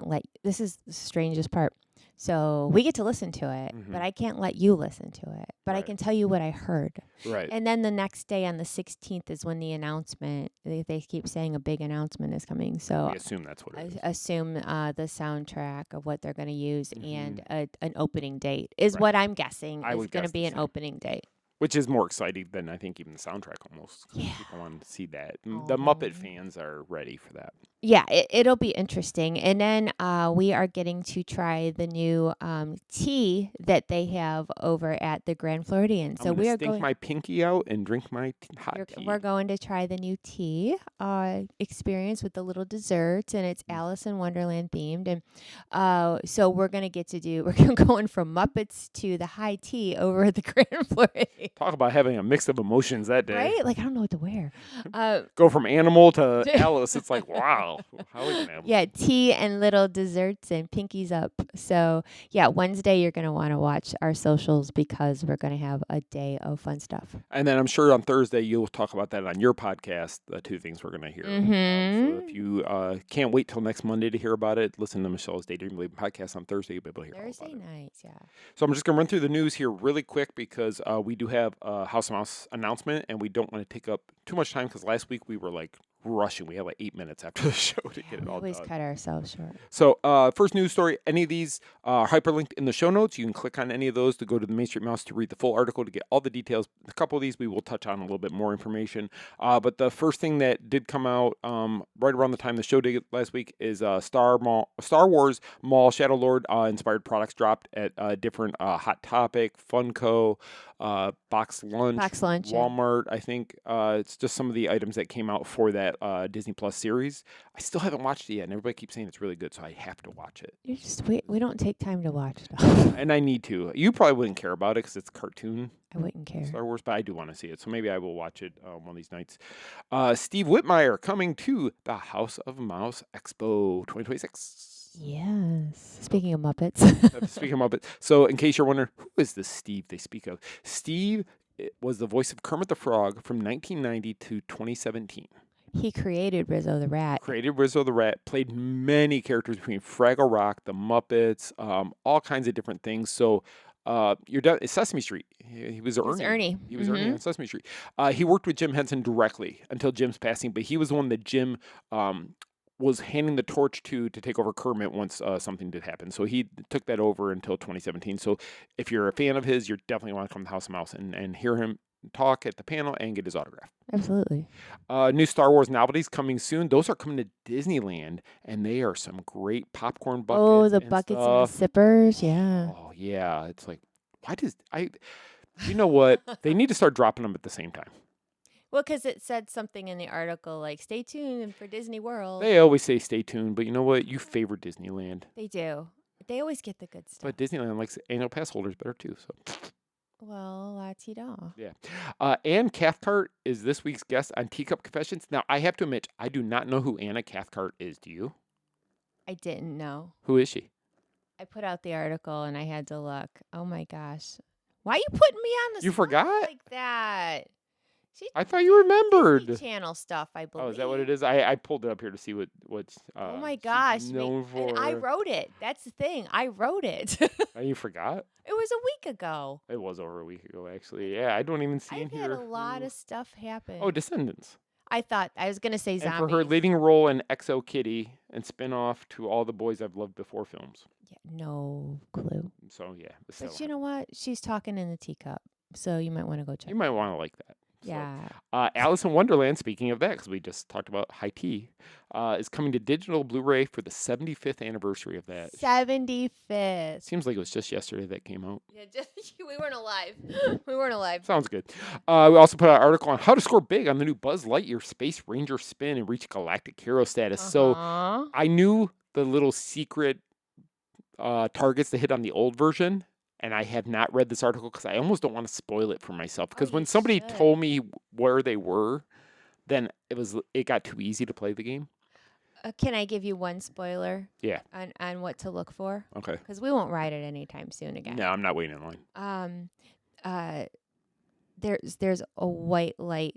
let, this is the strangest part. So we get to listen to it, but I can't let you listen to it. But I can tell you what I heard. Right. And then the next day on the 16th is when the announcement, they keep saying a big announcement is coming. So I assume that's what it is. Assume the soundtrack of what they're going to use and an opening date is what I'm guessing is going to be an opening date. Which is more exciting than I think even the soundtrack almost. Yeah. People want to see that. The Muppet fans are ready for that. Yeah, it'll be interesting. And then we are getting to try the new tea that they have over at the Grand Floridian. So we are stink my pinky out and drink my hot tea. We're going to try the new tea experience with the little desserts, and it's Alice in Wonderland themed. And so we're going to get to do, we're going from Muppets to the high tea over at the Grand Floridian. Talk about having a mix of emotions that day. Right? Like, I don't know what to wear. Go from animal to Alice. It's like, wow. How are you gonna have Yeah, tea and little desserts and pinkies up. So, yeah, Wednesday you're going to want to watch our socials because we're going to have a day of fun stuff. And then I'm sure on Thursday you'll talk about that on your podcast, the two things we're going to hear. So if you can't wait till next Monday to hear about it, listen to Michelle's Daydream Living podcast on Thursday. You'll be able to hear Thursday all about nights, yeah. So I'm just going to run through the news here really quick because we do have a House of Mouse announcement, and we don't want to take up too much time because last week we were like rushing. We had like 8 minutes after the show to get it all done. We always cut ourselves short. So first news story, any of these are hyperlinked in the show notes. You can click on any of those to go to the Main Street Mouse to read the full article to get all the details. A couple of these we will touch on a little bit more information. But the first thing that did come out right around the time the show did last week is Star Wars Mall Shadow Lord inspired products dropped at different Hot Topic, Funko, Box Lunch, Walmart. Yeah. I think it's just some of the items that came out for that Disney Plus series. I still haven't watched it yet, and everybody keeps saying it's really good, so I have to watch it. You just we don't take time to watch stuff. And I need to. You probably wouldn't care about it because it's cartoon. I wouldn't care. Star Wars, but I do want to see it, so maybe I will watch it one of these nights. Steve Whitmire coming to the House of Mouse Expo 2026. Yes. Speaking of Muppets. Speaking of Muppets. So in case you're wondering, who is this Steve they speak of? Steve was the voice of Kermit the Frog from 1990 to 2017. He created Rizzo the Rat. Played many characters between Fraggle Rock, the Muppets, all kinds of different things. So you're done. Sesame Street. He was Ernie. He was Ernie on Sesame Street. He worked with Jim Henson directly until Jim's passing, but he was the one that Jim was handing the torch to take over Kermit once something did happen. So he took that over until 2017. So if you're a fan of his, you definitely want to come to House of Mouse and hear him talk at the panel and get his autograph. Absolutely. New Star Wars novelties coming soon. Those are coming to Disneyland, and they are some great popcorn buckets. Oh, the buckets and the sippers, yeah. Oh, yeah. It's like, you know what? They need to start dropping them at the same time. Well, because it said something in the article like, stay tuned for Disney World. They always say stay tuned, but you know what? You favor Disneyland. They do. They always get the good stuff. But Disneyland likes annual pass holders better too. So. Well, la-ti-da. Yeah. Anne Cathcart is this week's guest on Teacup Confessions. Now, I have to admit, I do not know who Anna Cathcart is. Do you? I didn't know. Who is she? I put out the article and I had to look. Oh, my gosh. Why are you putting me on the You forgot? like that? I thought you remembered. Disney Channel stuff, I believe. Oh, is that what it is? I pulled it up here to see what's oh my gosh. known for. And I wrote it. That's the thing. I wrote it. And you forgot? It was a week ago. It was over a week ago, actually. Yeah, I don't even see in here. I've had a lot of stuff happen. Oh, Descendants. I was going to say Zombies. And for her leading role in Exo Kitty and spin-off to All the Boys I've Loved Before films. Yeah, no clue. So, yeah. But you know what? She's talking in the teacup, so you might want to go check. You might want to like that. Yeah. So, Alice in Wonderland, speaking of that, because we just talked about high tea, is coming to digital Blu-ray for the 75th anniversary of that. 75th. Seems like it was just yesterday that came out. Yeah, we weren't alive. Sounds good. We also put out an article on how to score big on the new Buzz Lightyear Space Ranger spin and reach galactic hero status. So I knew the little secret targets to hit on the old version. And I have not read this article because I almost don't want to spoil it for myself. Because when somebody told me where they were, then it got too easy to play the game. Can I give you one spoiler? Yeah. On what to look for? Okay. Because we won't ride it anytime soon again. No, I'm not waiting in line. There's a white light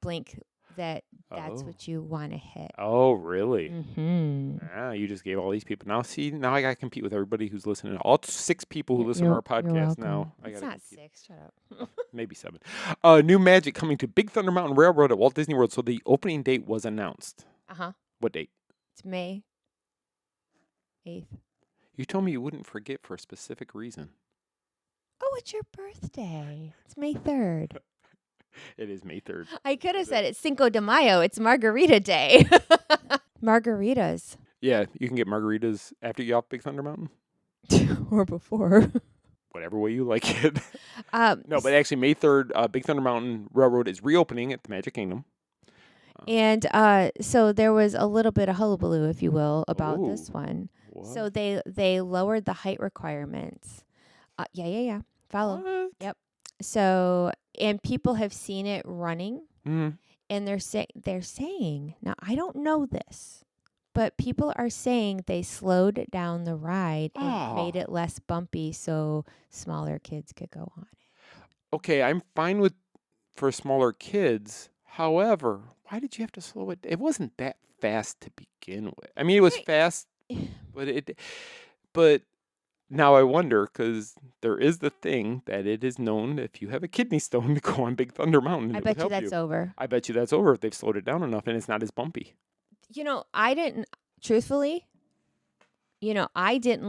blink that's what you want to hit. Oh, really? Mm-hmm. Ah, you just gave all these people. Now I got to compete with everybody who's listening. All 6 people who listen to our podcast now. It's not 6. Shut up. Maybe 7. New Magic coming to Big Thunder Mountain Railroad at Walt Disney World. So the opening date was announced. Uh-huh. What date? It's May 8th. You told me you wouldn't forget for a specific reason. Oh, it's your birthday. It's May 3rd. It is May 3rd. I could have said it's Cinco de Mayo. It's Margarita Day. Margaritas. Yeah, you can get margaritas after you get off Big Thunder Mountain. Or before. Whatever way you like it. No, but actually May 3rd, Big Thunder Mountain Railroad is reopening at the Magic Kingdom. And so there was a little bit of hullabaloo, if you will, about this one. What? So they lowered the height requirements. Yeah. Follow. What? Yep. So, and people have seen it running, Mm-hmm. and they're saying, now I don't know this, but people are saying they slowed down the ride and made it less bumpy so smaller kids could go on it. Okay, I'm fine with for smaller kids. However, why did you have to slow it? It wasn't that fast to begin with. I mean, it was fast, but now I wonder, because there is the thing that it is known if you have a kidney stone to go on Big Thunder Mountain. I bet you that's over. I bet you that's over if they've slowed it down enough and it's not as bumpy. You know, I didn't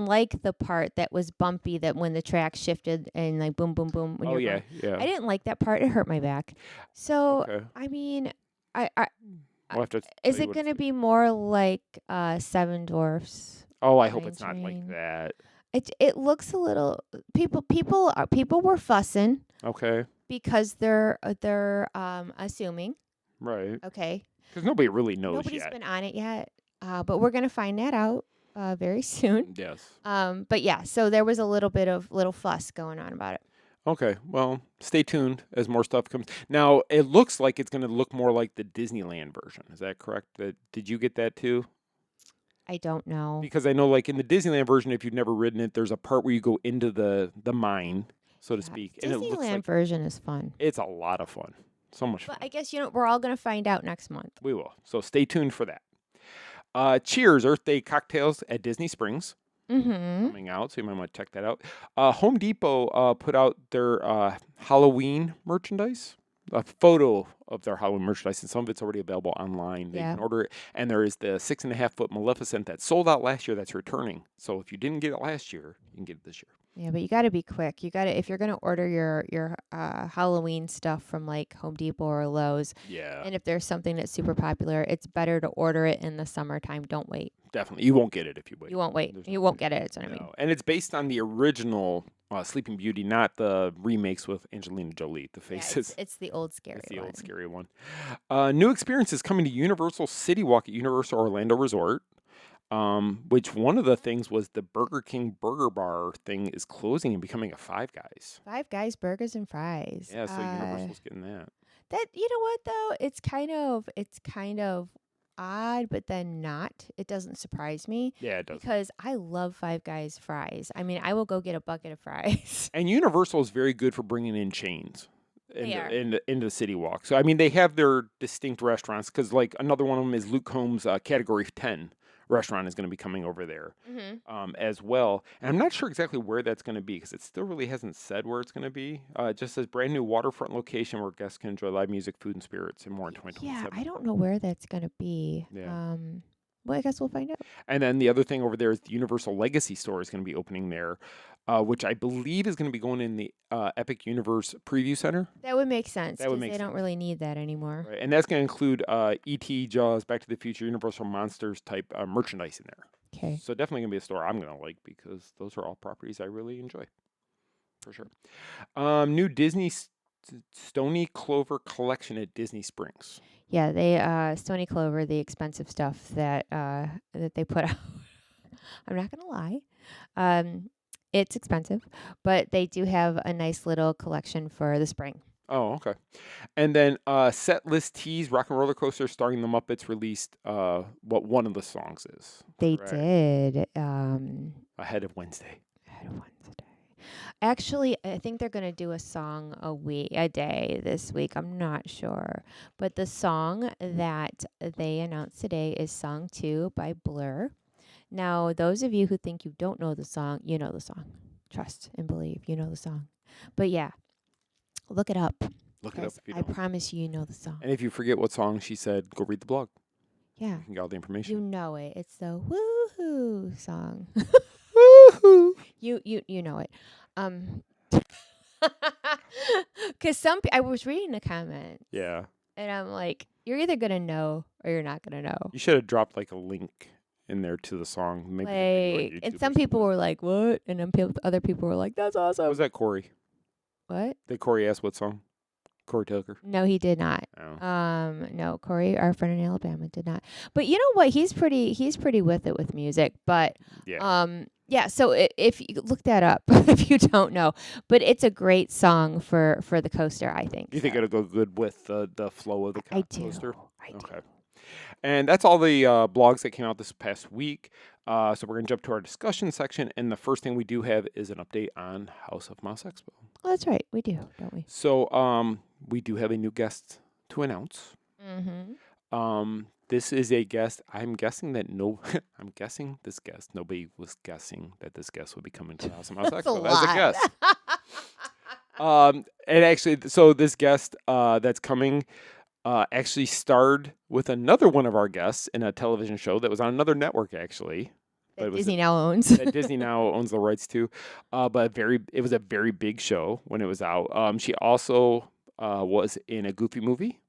like the part that was bumpy, that when the track shifted and like boom, boom, boom. When Yeah. I didn't like that part. It hurt my back. So, Okay. I mean, We'll have to is it going to be more like Seven Dwarfs? Oh, I hope it's not like that. It looks a little. People were fussing. Okay. Because they're assuming. Right. Okay. Because nobody really knows Nobody's yet. been on it yet, but we're gonna find that out very soon. Yes. But yeah, so there was a little bit of fuss going on about it. Okay, well, stay tuned as more stuff comes. Now, it looks like it's going to look more like the Disneyland version. Is that correct? Did you get that too? I don't know. Because I know, like, in the Disneyland version, if you've never ridden it, there's a part where you go into the mine, so to speak. And it looks Disneyland like version is fun. it's a lot of fun. So much fun. But I guess, we're all going to find out next month. We will. So stay tuned for that. Cheers, Earth Day cocktails at Disney Springs. Mm-hmm. Coming out, so you might want to check that out. Home Depot put out their Halloween merchandise, a photo of their Halloween merchandise, and some of it's already available online. You can order it, and there is the 6.5-foot Maleficent that sold out last year that's returning. So if you didn't get it last year, you can get it this year. Yeah, but you got to be quick. You got to, if you're going to order your Halloween stuff from like Home Depot or Lowe's. Yeah. And if there's something that's super popular, it's better to order it in the summertime. Don't wait. Definitely. You won't get it if you wait. You won't wait. You won't get it. That's what I mean. And it's based on the original Sleeping Beauty, not the remakes with Angelina Jolie. The faces. Yeah, it's the old scary one. It's the old scary one. New experiences coming to Universal City Walk at Universal Orlando Resort. Which one of the things was the Burger King Burger Bar thing is closing and becoming a Five Guys. Five Guys Burgers and Fries. Yeah, so Universal's getting that. That, you know what though? It's kind of odd, but then not. It doesn't surprise me. Yeah, it does. Because I love Five Guys fries. I mean, I will go get a bucket of fries. And Universal is very good for bringing in chains. Into the City Walk. So, I mean, they have their distinct restaurants because, like, another one of them is Luke Combs' Category 10 restaurant is going to be coming over there as well. And I'm not sure exactly where that's going to be because it still really hasn't said where it's going to be. It just says brand new waterfront location where guests can enjoy live music, food, and spirits, and more in 2027. Yeah, I don't know where that's going to be. Yeah. Well, I guess we'll find out. And then the other thing over there is the Universal Legacy store is going to be opening there, which I believe is going to be going in the Epic Universe Preview Center. That would make sense. That would make sense. They don't really need that anymore. Right. And that's going to include E.T., Jaws, Back to the Future, Universal Monsters type merchandise in there. Okay. So definitely going to be a store I'm going to like because those are all properties I really enjoy. For sure. New Disney Stony Clover collection at Disney Springs. Yeah, they Stony Clover, the expensive stuff that they put out. I'm not gonna lie, it's expensive, but they do have a nice little collection for the spring. Oh, okay. And then Set List Tees Rock and Roller Coaster starring the Muppets released what one of the songs is. They correct? did. Ahead of Wednesday. Actually, I think they're going to do a song a day this week. I'm not sure. But the song that they announced today is Song 2 by Blur. Now, those of you who think you don't know the song, you know the song. Trust and believe you know the song. But yeah, look it up. Look it up if you I don't. promise you know the song. And if you forget what song she said, go read the blog. Yeah. You can get all the information. You know it. It's the woohoo song. Woohoo! You know it. Because I was reading the comments. Yeah. And I'm like, you're either going to know or you're not going to know. You should have dropped like a link in there to the song. Maybe the video on Like, YouTube and or some people something. were like, what? And then other people were like, that's awesome. Was that Corey? What? Did Corey ask what song? Corey Tucker? No, he did not. Oh. No, Corey, our friend in Alabama, did not. But you know what? He's pretty with it with music. But yeah. So if you look that up, if you don't know, but it's a great song for the coaster, I think. You think it'll go good with the flow of the coaster? I do. Okay. And that's all the blogs that came out this past week. So we're going to jump to our discussion section. And the first thing we do have is an update on House of Mouse Expo. Oh, that's right. We do, don't we? So we do have a new guest to announce. Mm-hmm. This is a guest. I'm guessing this guest. Nobody was guessing that this guest would be coming to the House of Mouse Expo as a guest. And actually, so this guest that's coming actually starred with another one of our guests in a television show that was on another network, actually. That Disney now owns. That Disney now owns the rights to. But it was a very big show when it was out. She also was in a Goofy movie.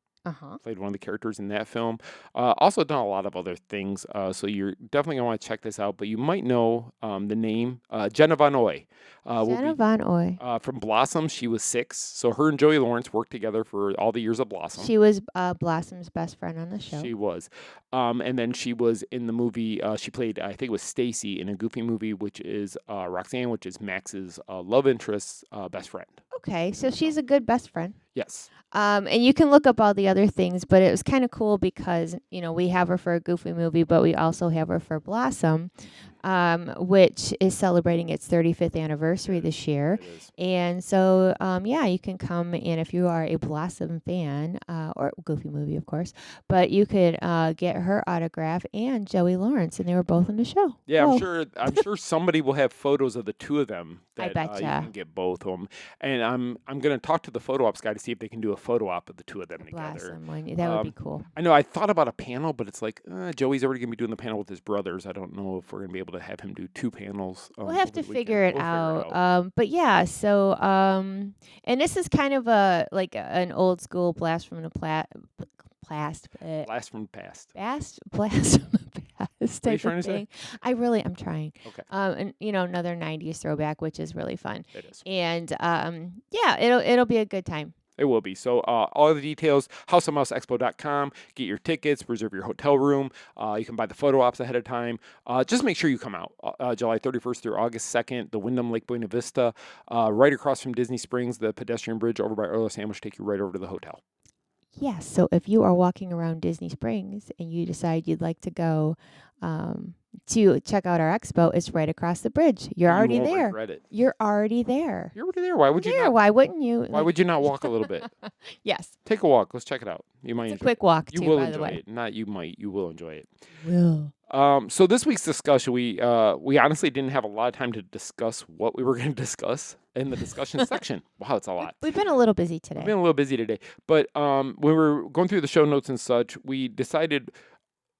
Played one of the characters in that film. Also done a lot of other things. So you're definitely going to want to check this out. But you might know the name Jenna Von Oy. Jenna Von Oy. From Blossom, she was 6. So her and Joey Lawrence worked together for all the years of Blossom. She was Blossom's best friend on the show. She was. And then she was in the movie, she played, I think it was Stacy in a Goofy movie, which is Roxanne, which is Max's love interest's best friend. Okay, so she's a good best friend. Yes. And you can look up all the other things, but it was kind of cool because, we have her for a Goofy movie, but we also have her for Blossom, which is celebrating its 35th anniversary this year. And so, you can come in if you are a Blossom fan, or Goofy movie, of course, but you could get her autograph and Joey Lawrence, and they were both in the show. Yeah, Whoa. I'm sure somebody will have photos of the two of them. That, I betcha. You can get both of them. And I'm going to talk to the photo ops guy to see if they can do a photo op of the two of them together. Blossom one. That would be cool. I know I thought about a panel, but it's like Joey's already going to be doing the panel with his brothers. I don't know if we're going to be able to have him do 2 panels. We'll have to figure it out. But yeah, so and this is kind of an old school blast from the blast from the past. Blast from the past type trying of to thing. say? I'm trying. Okay. And another 90s throwback, which is really fun. It is. And it'll be a good time. It will be. So all the details, houseofmouseexpo.com. Get your tickets, reserve your hotel room. You can buy the photo ops ahead of time. Just make sure you come out. July 31st through August 2nd, the Wyndham Lake Buena Vista, right across from Disney Springs, the pedestrian bridge over by Earl Sandwich take you right over to the hotel. Yes. So if you are walking around Disney Springs and you decide you'd like to go to check out our expo, it's right across the bridge. You're already there. Regret it. You're already there. You're already there. Why would you not? Why wouldn't you? Why would you not walk a little bit? Yes. Take a walk. Let's check it out. You might It's a enjoy quick walk, You too, will by the enjoy way. it. Not you might. You will enjoy it. Will. So this week's discussion, we honestly didn't have a lot of time to discuss what we were going to discuss in the discussion section. Wow, it's a lot. We've been a little busy today. We've been a little busy today. But when we were going through the show notes and such, we decided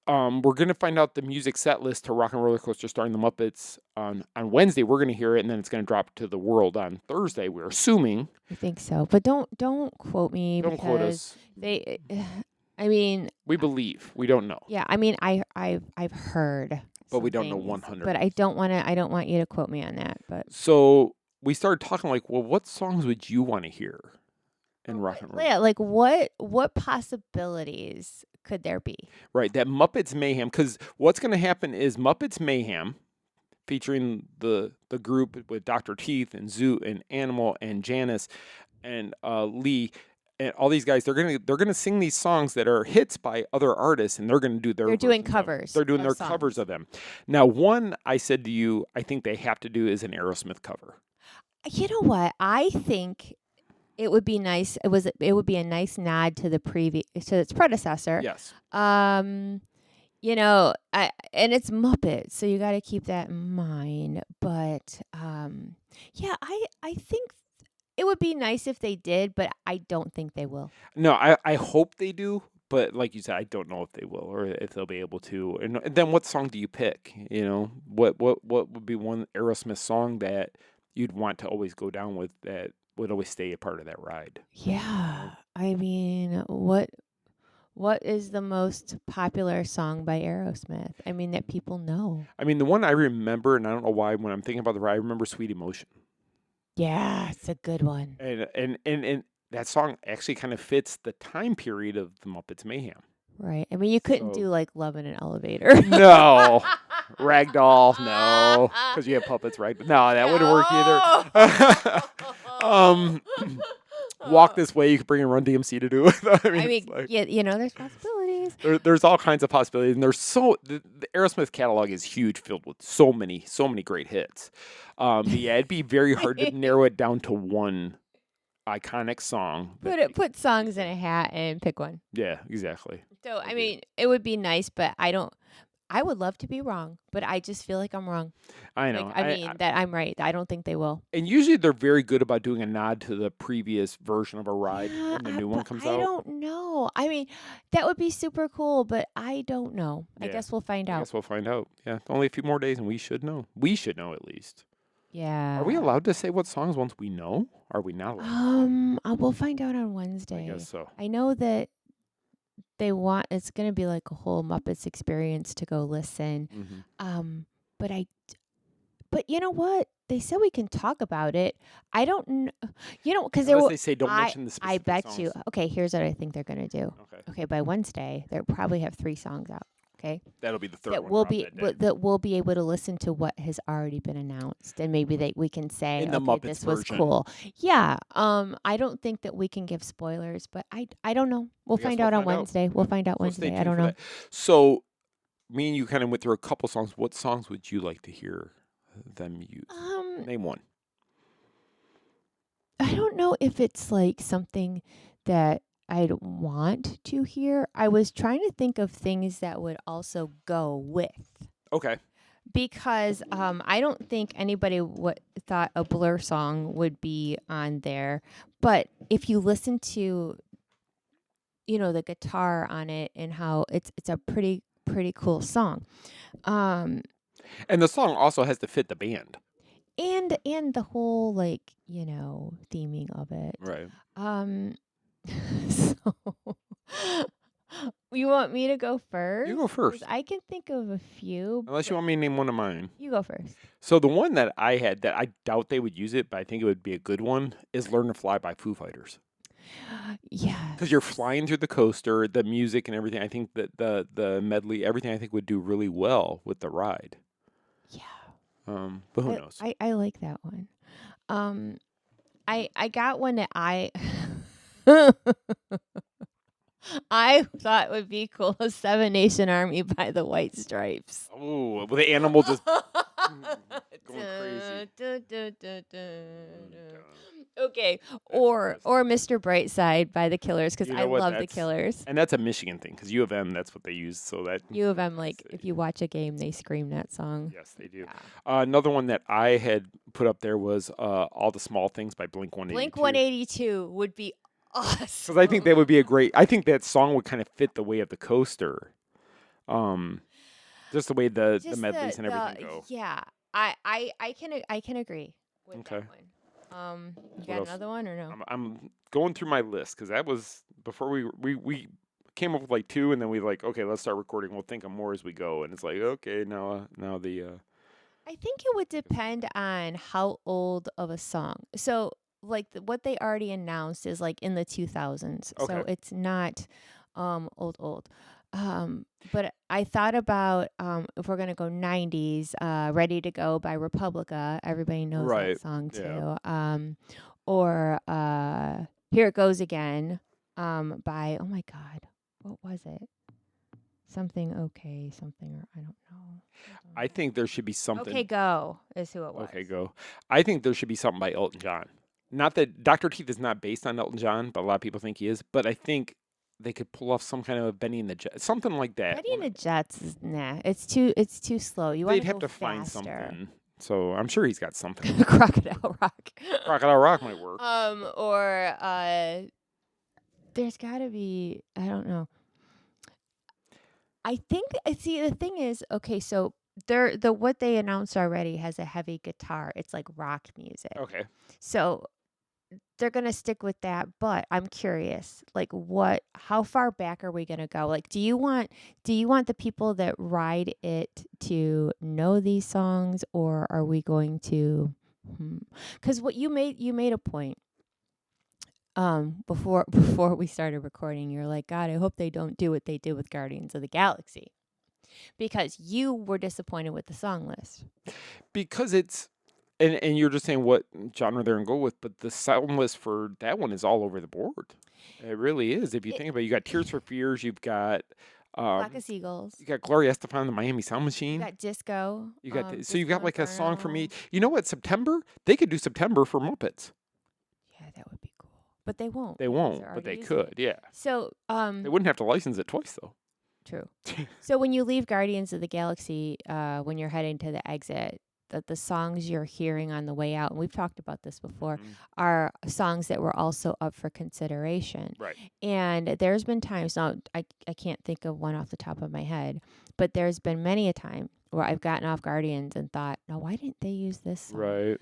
we're going to find out the music set list to Rock and Roller Coaster starring the Muppets on Wednesday. We're going to hear it, and then it's going to drop to the world on Thursday, we're assuming. I think so. But don't quote me. Don't quote us. We believe. We don't know. Yeah, I've heard. But we don't know things, 100%. But I don't want you to quote me on that. But so we started talking like, well, what songs would you want to hear in Rock and Roll? Yeah, like what possibilities could there be? Right, that Muppets Mayhem, because what's going to happen is Muppets Mayhem, featuring the group with Dr. Teeth and Zoot and Animal and Janice and Lee and all these guys, they're gonna sing these songs that are hits by other artists, and they're gonna do their. They're doing covers. They're doing their songs. covers of them. Now, one I said to you, I think they have to do is an Aerosmith cover. You know what? I think it would be nice. It would be a nice nod to its predecessor. Yes. And it's Muppets, so you got to keep that in mind. But I think it would be nice if they did, but I don't think they will. No, I hope they do, but like you said, I don't know if they will or if they'll be able to. And then what song do you pick? What would be one Aerosmith song that you'd want to always go down with that would always stay a part of that ride. Yeah. I mean, what is the most popular song by Aerosmith? I mean, that people know. I mean, the one I remember, and I don't know why, when I'm thinking about the ride, I remember Sweet Emotion. Yeah, it's a good one. And that song actually kind of fits the time period of the Muppets Mayhem. Right. I mean, you couldn't do like Love in an Elevator. No. Ragdoll, no. Because you have puppets, right? No, that wouldn't work either. Walk This Way, you could bring in Run DMC to do it. I mean like, yeah, you know, there's possibilities. There's all kinds of possibilities, and there's the Aerosmith catalog is huge, filled with so many great hits. But yeah, it'd be very hard to narrow it down to one iconic song. Put songs in a hat and pick one. Yeah, exactly. So I mean, it would be nice, but I would love to be wrong, but I just feel like I'm wrong. I know. Like, I mean, that I'm right. I don't think they will. And usually they're very good about doing a nod to the previous version of a ride when the new one comes out. I don't know. I mean, that would be super cool, but I don't know. Yeah. I guess we'll find out. I guess we'll find out. Yeah, only a few more days, and we should know. We should know at least. Yeah. Are we allowed to say what songs once we know? Are we not allowed? We'll find out on Wednesday. I guess so. I know that it's going to be like a whole Muppets experience to go listen. Mm-hmm. But you know what? They said we can talk about it. I don't know. You know, because they say don't mention the specific I bet songs. you. Okay, here's what I think they're going to do. Okay, by Wednesday, they'll probably have 3 songs out. Okay. That'll be the third one. That we'll be able to listen to what has already been announced, and maybe we can say, okay, this was cool. Yeah. I don't think that we can give spoilers, but I don't know. We'll find out on Wednesday. We'll find out Wednesday. I don't know. So, me and you kind of went through a couple songs. What songs would you like to hear them use? Name one. I don't know if it's like something that I'd want to hear. I was trying to think of things that would also go with. Okay. Because I don't think anybody thought a Blur song would be on there. But if you listen to, you know, the guitar on it and how it's a pretty cool song. And the song also has to fit the band. And the whole, like, you know, theming of it. Right. So, you want me to go first? You go first. I can think of a few. Unless you want me to name one of mine. You go first. So the one that I had that I doubt they would use it, but I think it would be a good one, is Learn to Fly by Foo Fighters. Yeah. Because you're flying through the coaster, the music and everything. I think that the medley, everything I think would do really well with the ride. Yeah. But who knows? I like that one. I got one that I thought would be cool. 7 Nation Army by the White Stripes. Oh, with the animal just going crazy. Okay, or Mr. Brightside by the Killers, because I love the Killers. And that's a Michigan thing, because U of M, that's what they use. So that U of M, like, if you watch a game, they scream that song. Yes, they do. Yeah. Another one that I had put up there was All the Small Things by Blink-182. Blink-182 would be awesome. Because I think that would be I think that song would kind of fit the way of the coaster. Just the way the medleys and everything go. Yeah, I can agree with that one. You got another one or no? I'm going through my list because that was before we came up with like 2, and then we like, okay, let's start recording. We'll think of more as we go, and it's like, okay, now the. I think it would depend on how old of a song. So like what they already announced is like in the 2000s, so it's not old. But I thought about if we're gonna go 90s, "Ready to Go" by Republica. Everybody knows that song too. Yeah. Or "Here It Goes Again" by, oh my God, what was it? Something or I don't know. I think there should be something. Okay, Go is who it was. Okay, Go. I think there should be something by Elton John. Not that Dr. Teeth is not based on Elton John, but a lot of people think he is. But I think they could pull off some kind of a Benny and the Jets, something like that. Benny and the Jets is it's too slow. They'd have to find something. So I'm sure he's got something. Crocodile Rock. Crocodile Rock might work. Or there's got to be, I don't know. I think, see, the thing is, okay, so what they announced already has a heavy guitar. It's like rock music. Okay. So they're gonna stick with that, but I'm curious, like how far back are we gonna go? Like, do you want the people that ride it to know these songs, or are we going to? Because what you made a point. Before we started recording, you're like, God, I hope they don't do what they did with Guardians of the Galaxy, because you were disappointed with the song list. Because it's. And you're just saying what genre they're going to go with, but the sound list for that one is all over the board. It really is. If you think about it, you got Tears for Fears, you've got Flock of Seagulls. You got Gloria Estefan, the Miami Sound Machine. You got Disco. You got so you've got like a song for me. You know what? September, they could do September for Muppets. Yeah, that would be cool. But they won't. They won't, but they could. Yeah. So they wouldn't have to license it twice though. True. So when you leave Guardians of the Galaxy, when you're heading to the exit, that the songs you're hearing on the way out, and we've talked about this before, are songs that were also up for consideration. Right. And there's been times, now I can't think of one off the top of my head, but there's been many a time where I've gotten off Guardians and thought, no, why didn't they use this song? Right.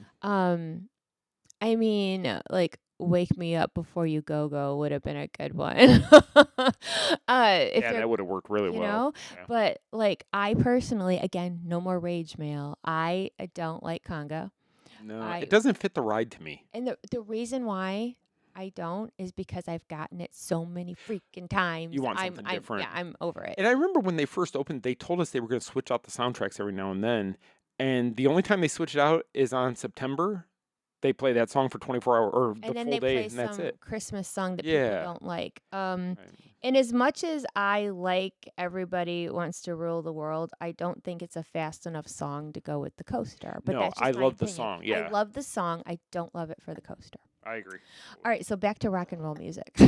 I mean, like, Wake Me Up Before You Go would have been a good one. If that would have worked really well. You know? Yeah. But, like, I personally, again, no more rage mail. I don't like conga. No, it doesn't fit the ride to me. And the reason why I don't is because I've gotten it so many freaking times. You want something different. Yeah, I'm over it. And I remember when they first opened, they told us they were going to switch out the soundtracks every now and then. And the only time they switch it out is on September. They play that song for 24 hours or the full day, and that's it. Christmas song that people don't like. Right. And as much as I like Everybody Wants to Rule the World, I don't think it's a fast enough song to go with the coaster. But no, that's just I my love opinion. the song. Yeah, I love the song. I don't love it for the coaster. I agree. All right, so back to rock and roll music.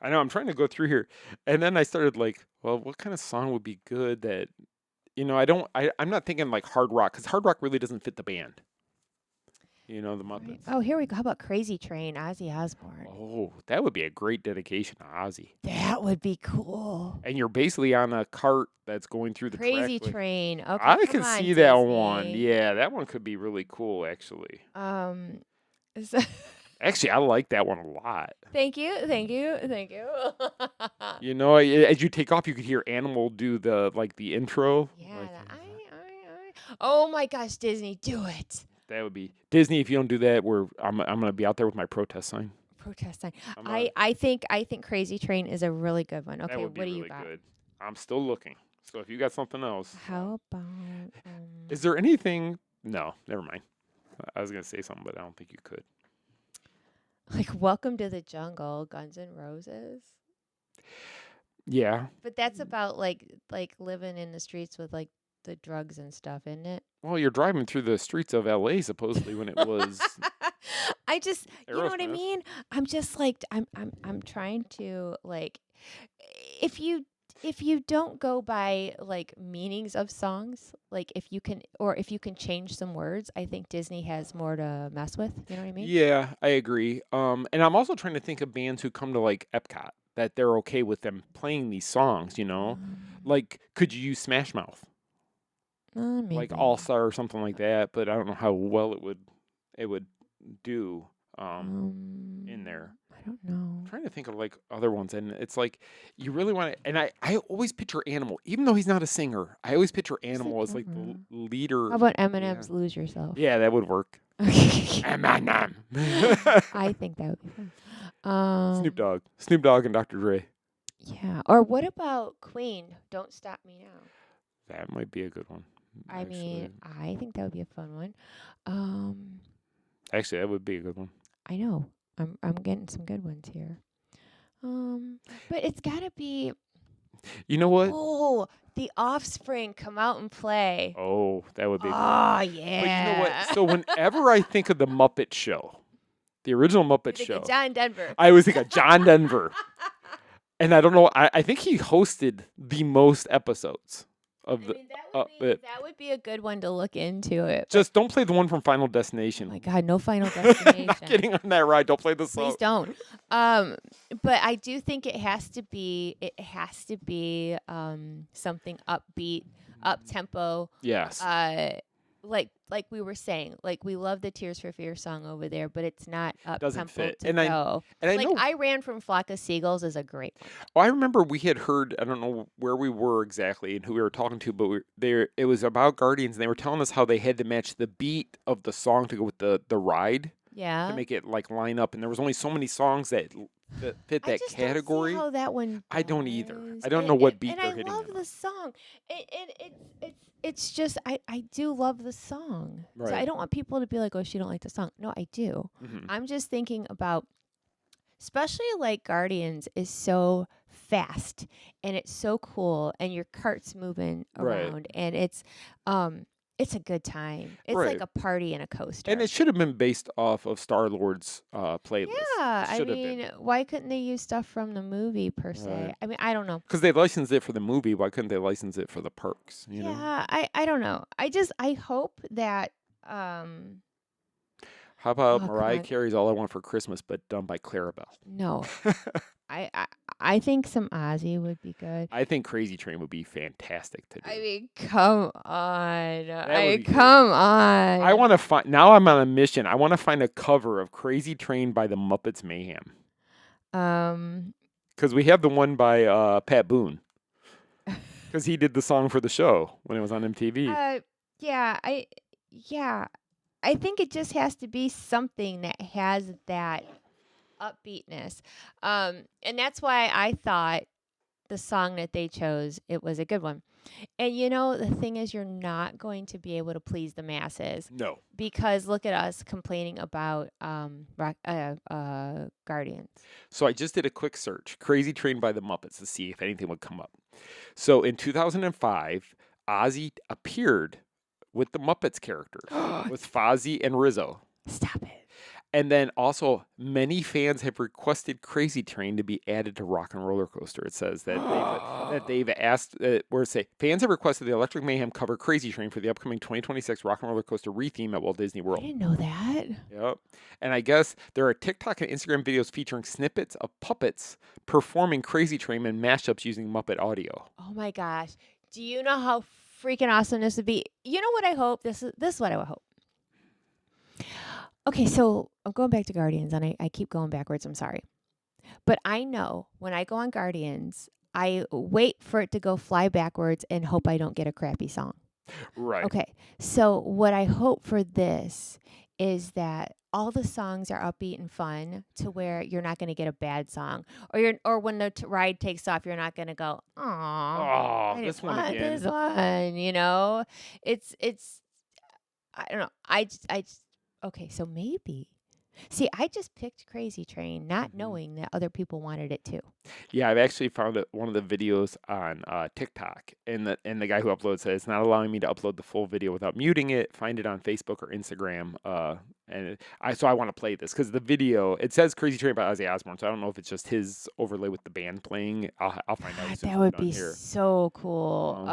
I know. I'm trying to go through here, and then I started like, well, what kind of song would be good that, I'm not thinking like hard rock, because hard rock really doesn't fit the band. The Muppets. Right. Oh, here we go. How about Crazy Train, Ozzy Osbourne? Oh, that would be a great dedication to Ozzy. That would be cool. And you're basically on a cart that's going through the Crazy Train. Okay, I can see that one. Yeah, that one could be really cool, actually. Actually, I like that one a lot. Thank you. As you take off, you could hear Animal do the intro. Yeah. Oh my gosh, Disney, do it. That would be Disney. If you don't do that, I'm gonna be out there with my protest sign. Protest sign. I think Crazy Train is a really good one. Okay, that would be what do really you got? Good. I'm still looking. So if you got something else, how about? Is there anything? No, never mind. I was gonna say something, but I don't think you could. Like Welcome to the Jungle, Guns N' Roses. Yeah. But that's about like living in the streets with like the drugs and stuff, isn't it? Well, you're driving through the streets of LA supposedly when it was I just you know what I mean? I'm just like I'm trying to like if you don't go by like meanings of songs, like if you can change some words, I think Disney has more to mess with, you know what I mean? Yeah, I agree. And I'm also trying to think of bands who come to like EPCOT that they're okay with them playing these songs, Like could you use Smash Mouth? Maybe. Like All Star or something like that, but I don't know how well it would do in there. I don't know. I'm trying to think of like other ones, and it's like you really want to. And I always picture Animal, even though he's not a singer. I always picture Animal as like the leader. How about Eminem's "Lose Yourself"? Yeah, that would work. Eminem. I think that would be fun. Snoop Dogg, and Dr. Dre. Yeah. Or what about Queen? Don't Stop Me Now. That might be a good one. I mean, I think that would be a fun one. Actually, that would be a good one. I know. I'm getting some good ones here. But it's gotta be. You know what? Oh, The Offspring, Come Out and Play. Oh, that would be. Oh yeah. But you know what? So whenever I think of the Muppet Show, the original Muppet Show, John Denver. I always think of John Denver, and I don't know. I think he hosted the most episodes. That would be a good one to look into it. Just don't play the one from Final Destination. Oh my God, no Final Destination. Not getting on that ride. Don't play the song. Please don't. But I do think it has to be something upbeat. up tempo. Yes. Like we were saying, like we love the Tears for Fears song over there, but it's not up Doesn't tempo fit. to And go. I Like know. I Ran from Flock of Seagulls is a great one. Well, I remember we had heard. I don't know where we were exactly and who we were talking to, but it was about Guardians, and they were telling us how they had to match the beat of the song to go with the ride. Yeah. To make it like line up, and there was only so many songs that fit that I just category. Don't see how that one I don't either. does. I don't know what beat and they're I hitting. love the song. It's just I do love the song. Right. So I don't want people to be like, oh, she don't like the song. No, I do. Mm-hmm. I'm just thinking about, especially like Guardians is so fast and it's so cool and your cart's moving around and it's a good time. It's like a party and a coaster. And it should have been based off of Star-Lord's playlist. Yeah, I mean, why couldn't they use stuff from the movie per se? Right. I mean, I don't know. Because they licensed it for the movie, why couldn't they license it for the parks? You know? I don't know. I hope that. How about Oh, Mariah God. Carey's "All I Want for Christmas," but done by Clarabelle? No, I think some Ozzy would be good. I think Crazy Train would be fantastic to do. I mean, come on. would be Come on. I want to find. Now I'm on a mission. I want to find a cover of Crazy Train by the Muppets Mayhem. Because we have the one by Pat Boone. Because he did the song for the show when it was on MTV. I think it just has to be something that has that upbeatness. And that's why I thought the song that they chose, it was a good one. And you know, the thing is, you're not going to be able to please the masses. No. Because look at us complaining about Guardians. So I just did a quick search, Crazy Train by the Muppets, to see if anything would come up. So in 2005, Ozzy appeared with the Muppets characters, with Fozzie and Rizzo. Stop it. And then also, many fans have requested Crazy Train to be added to Rock and Roller Coaster. It says that they've asked, fans have requested the Electric Mayhem cover Crazy Train for the upcoming 2026 Rock and Roller Coaster re-theme at Walt Disney World. I didn't know that. Yep. And I guess there are TikTok and Instagram videos featuring snippets of puppets performing Crazy Train and mashups using Muppet audio. Oh my gosh. Do you know how freaking awesome this would be? You know what I hope? This is what I would hope. Okay, so I'm going back to Guardians, and I keep going backwards. I'm sorry. But I know when I go on Guardians, I wait for it to go fly backwards and hope I don't get a crappy song. Right. Okay, so what I hope for this is that all the songs are upbeat and fun to where you're not going to get a bad song. Or when the ride takes off, you're not going to go, "Aw, this one again." This one," you know? It's I don't know. I just okay, so maybe. See, I just picked Crazy Train, not knowing that other people wanted it too. Yeah, I've actually found one of the videos on TikTok, and the guy who uploads says it's not allowing me to upload the full video without muting it. Find it on Facebook or Instagram. So I want to play this because the video, it says Crazy Train by Ozzy Osbourne, so I don't know if it's just his overlay with the band playing. I'll find out. That would be so cool.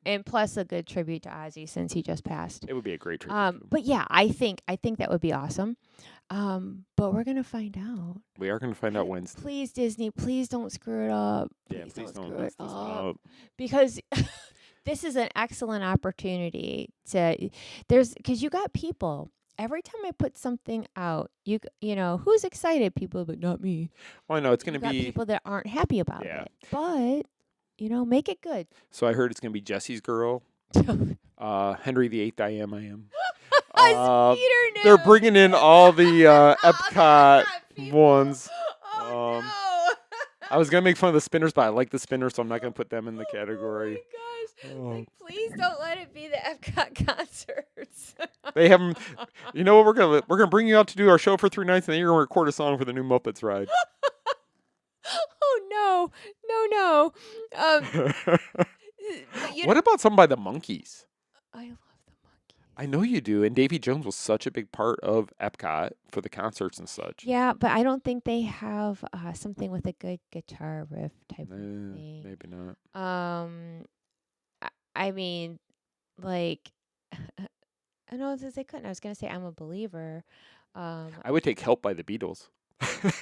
And plus a good tribute to Ozzy since he just passed. It would be a great tribute. But yeah, I think that would be awesome. But we're gonna find out. We are gonna find out Wednesday. Please, Disney, please don't screw it up. Please don't screw mess it this up. up. Because this is an excellent opportunity because you got people. Every time I put something out, you know, who's excited? People, but not me. Well, I know it's going to be people that aren't happy about it. But, you know, make it good. So I heard it's going to be Jesse's Girl, Henry VIII, I Am. They're bringing in all the EPCOT ones. Oh, no. I was going to make fun of the spinners, but I like the spinners, so I'm not going to put them in the category. Oh my gosh. Like, please don't let it be the EPCOT concerts. They have them. You know what? We're gonna bring you out to do our show for 3 nights, and then you're gonna record a song for the new Muppets ride. Oh no. What about something by the Monkees? I love the Monkees. I know you do, and Davy Jones was such a big part of EPCOT for the concerts and such. Yeah, but I don't think they have something with a good guitar riff type of thing. Maybe not. I mean, like, I know they couldn't. I was gonna say I'm a Believer. I would take Help by the Beatles.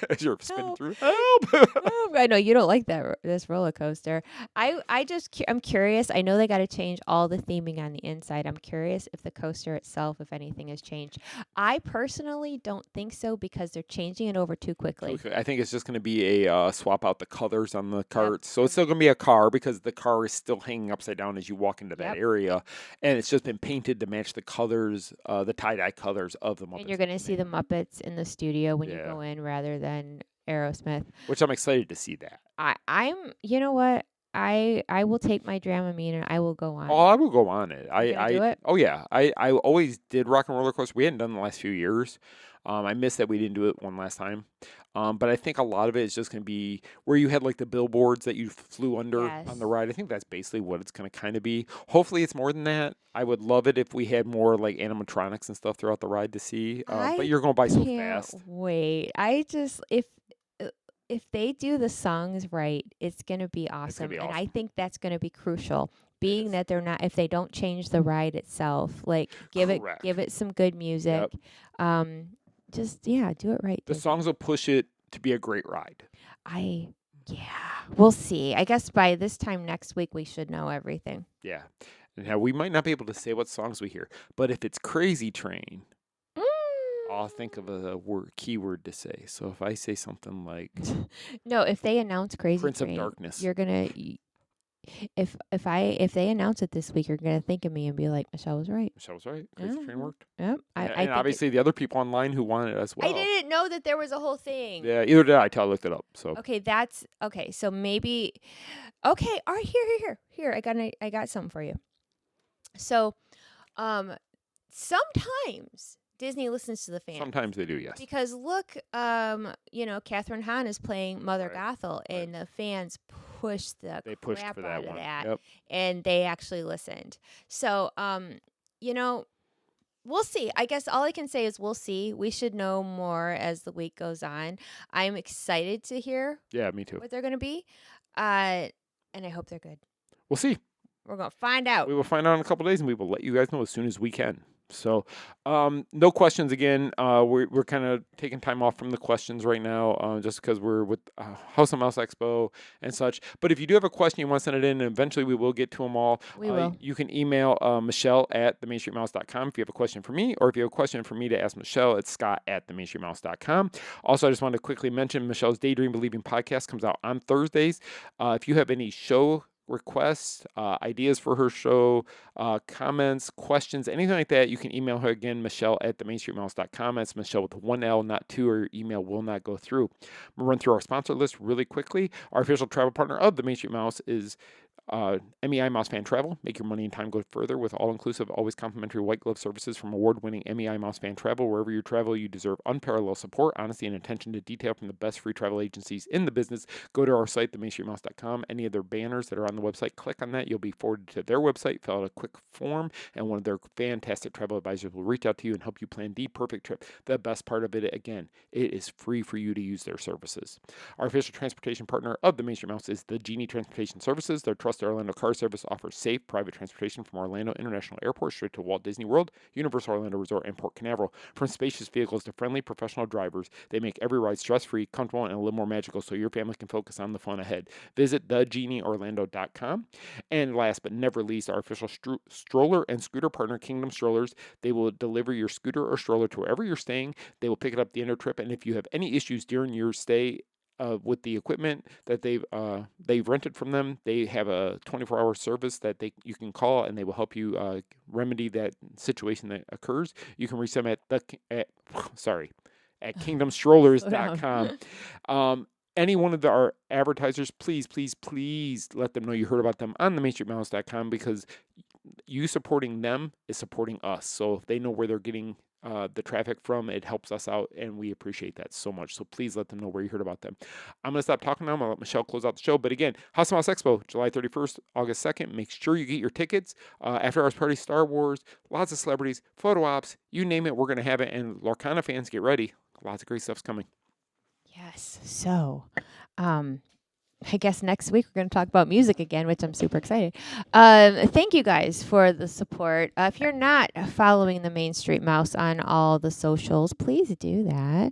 As you're spinning Help. through. Help! I know you don't like this roller coaster. I'm curious. I know they got to change all the theming on the inside. I'm curious if the coaster itself, if anything has changed. I personally don't think so because they're changing it over too quickly. I think it's just going to be a swap out the colors on the carts. So it's still going to be a car because the car is still hanging upside down as you walk into that area. And it's just been painted to match the colors, the tie-dye colors of the Muppets. And you're going to see the Muppets in the studio when you go in rather than Aerosmith. Which I'm excited to see that. I'm, you know what? I will take my Dramamine and I will go on. Oh, I will go on it. I do it? Oh yeah, I always did Rock and Roller Coaster. We hadn't done it the last few years. I missed that we didn't do it one last time. But I think a lot of it is just going to be where you had like the billboards that you flew under on the ride. I think that's basically what it's going to kind of be. Hopefully it's more than that. I would love it if we had more like animatronics and stuff throughout the ride to see. But you're going by so fast. Wait, if they do the songs right, it's going to be awesome. And I think that's going to be crucial. Being that if they don't change the ride itself, like give it some good music. Just do it right. The songs will push it to be a great ride. We'll see. I guess by this time next week we should know everything. Yeah. Now we might not be able to say what songs we hear, but if it's Crazy Train, I'll think of a keyword to say. So if I say something like no, if they announce Crazy Prince Train, of Darkness, you're gonna. If they announce it this week, you're gonna think of me and be like, Michelle was right. Michelle was right. Crazy Train worked. Yep. And obviously the other people online who wanted it as well. I didn't know that there was a whole thing. Yeah, either did I. Till I looked it up. So okay, that's okay. So maybe okay. All right, here. I got something for you. So, sometimes Disney listens to the fans. Sometimes they do, yes. Because look, Catherine Hahn is playing Mother Gothel, and the fans pushed the crap out of that, and they actually listened. So, we'll see. I guess all I can say is we'll see. We should know more as the week goes on. I'm excited to hear. Yeah, me too. What they're going to be, and I hope they're good. We'll see. We're going to find out. We will find out in a couple of days, and we will let you guys know as soon as we can. So, no questions again. We're kind of taking time off from the questions right now, just because we're with H.O.M.E Expo and such. But if you do have a question, you want to send it in, and eventually we will get to them all. We will. You can email Michele at themainstreetmouse.com if you have a question for me, or if you have a question for me to ask Michele, it's Scott at themainstreetmouse.com. Also, I just wanted to quickly mention Michele's Daydream Believing podcast comes out on Thursdays. If you have any show requests, ideas for her show, comments, questions, anything like that, you can email her again, Michele at themainstreetmouse.com. That's Michele with one L, not two, or your email will not go through. I'm going to run through our sponsor list really quickly. Our official travel partner of the Main Street Mouse is MEI Mouse Fan Travel. Make your money and time go further with all-inclusive, always complimentary white glove services from award-winning MEI Mouse Fan Travel. Wherever you travel, you deserve unparalleled support, honesty, and attention to detail from the best free travel agencies in the business. Go to our site, themainstreetmouse.com. Any of their banners that are on the website, click on that. You'll be forwarded to their website, fill out a quick form, and one of their fantastic travel advisors will reach out to you and help you plan the perfect trip. The best part of it, again, it is free for you to use their services. Our official transportation partner of the Main Street Mouse is the Genie Transportation Services. Their trusted Orlando car service offers safe, private transportation from Orlando International Airport straight to Walt Disney World, Universal Orlando Resort, and Port Canaveral. From spacious vehicles to friendly professional drivers, they make every ride stress-free, comfortable, and a little more magical so your family can focus on the fun ahead. Visit thegenieorlando.com. And last but never least, our official stroller and scooter partner, Kingdom Strollers. They will deliver your scooter or stroller to wherever you're staying. They will pick it up at the end of the trip, and if you have any issues during your stay, with the equipment that they've rented from them, they have a 24-hour service that you can call, and they will help you remedy that situation that occurs. You can reach them at kingdomstrollers.com. Any one of our advertisers, please let them know you heard about them on the mainstreetmouse.com, because you supporting them is supporting us. So if they know where they're getting the traffic from, it helps us out, and we appreciate that so much. So please let them know where you heard about them. I'm going to stop talking now. I'm going to let Michele close out the show. But again, H.O.M.E Expo, July 31st, August 2nd. Make sure you get your tickets. After Hours Party, Star Wars, lots of celebrities, photo ops, you name it, we're going to have it. And Lorcana fans, get ready. Lots of great stuff's coming. Yes. So, I guess next week we're going to talk about music again, which I'm super excited. Thank you guys for the support. If you're not following the Main Street Mouse on all the socials, please do that.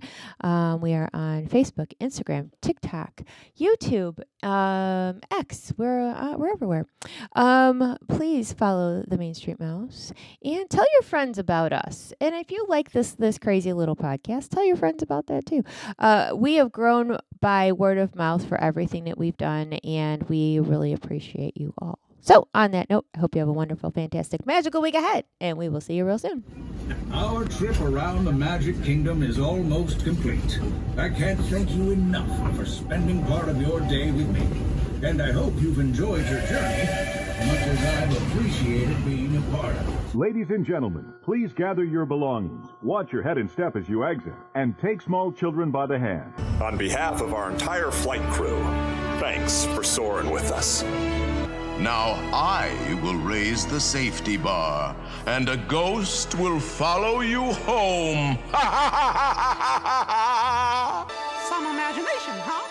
We are on Facebook, Instagram, TikTok, YouTube, X. We're everywhere. Please follow the Main Street Mouse and tell your friends about us. And if you like this crazy little podcast, tell your friends about that too. We have grown by word of mouth for everything that we've done, and we really appreciate you all. So, on that note, I hope you have a wonderful, fantastic, magical week ahead, and we will see you real soon. Our trip around the Magic Kingdom is almost complete. I can't thank you enough for spending part of your day with me. And I hope you've enjoyed your journey as much as I've appreciated being a part of it. Ladies and gentlemen, please gather your belongings, watch your head and step as you exit, and take small children by the hand. On behalf of our entire flight crew, thanks for soaring with us. Now I will raise the safety bar, and a ghost will follow you home. Some imagination, huh?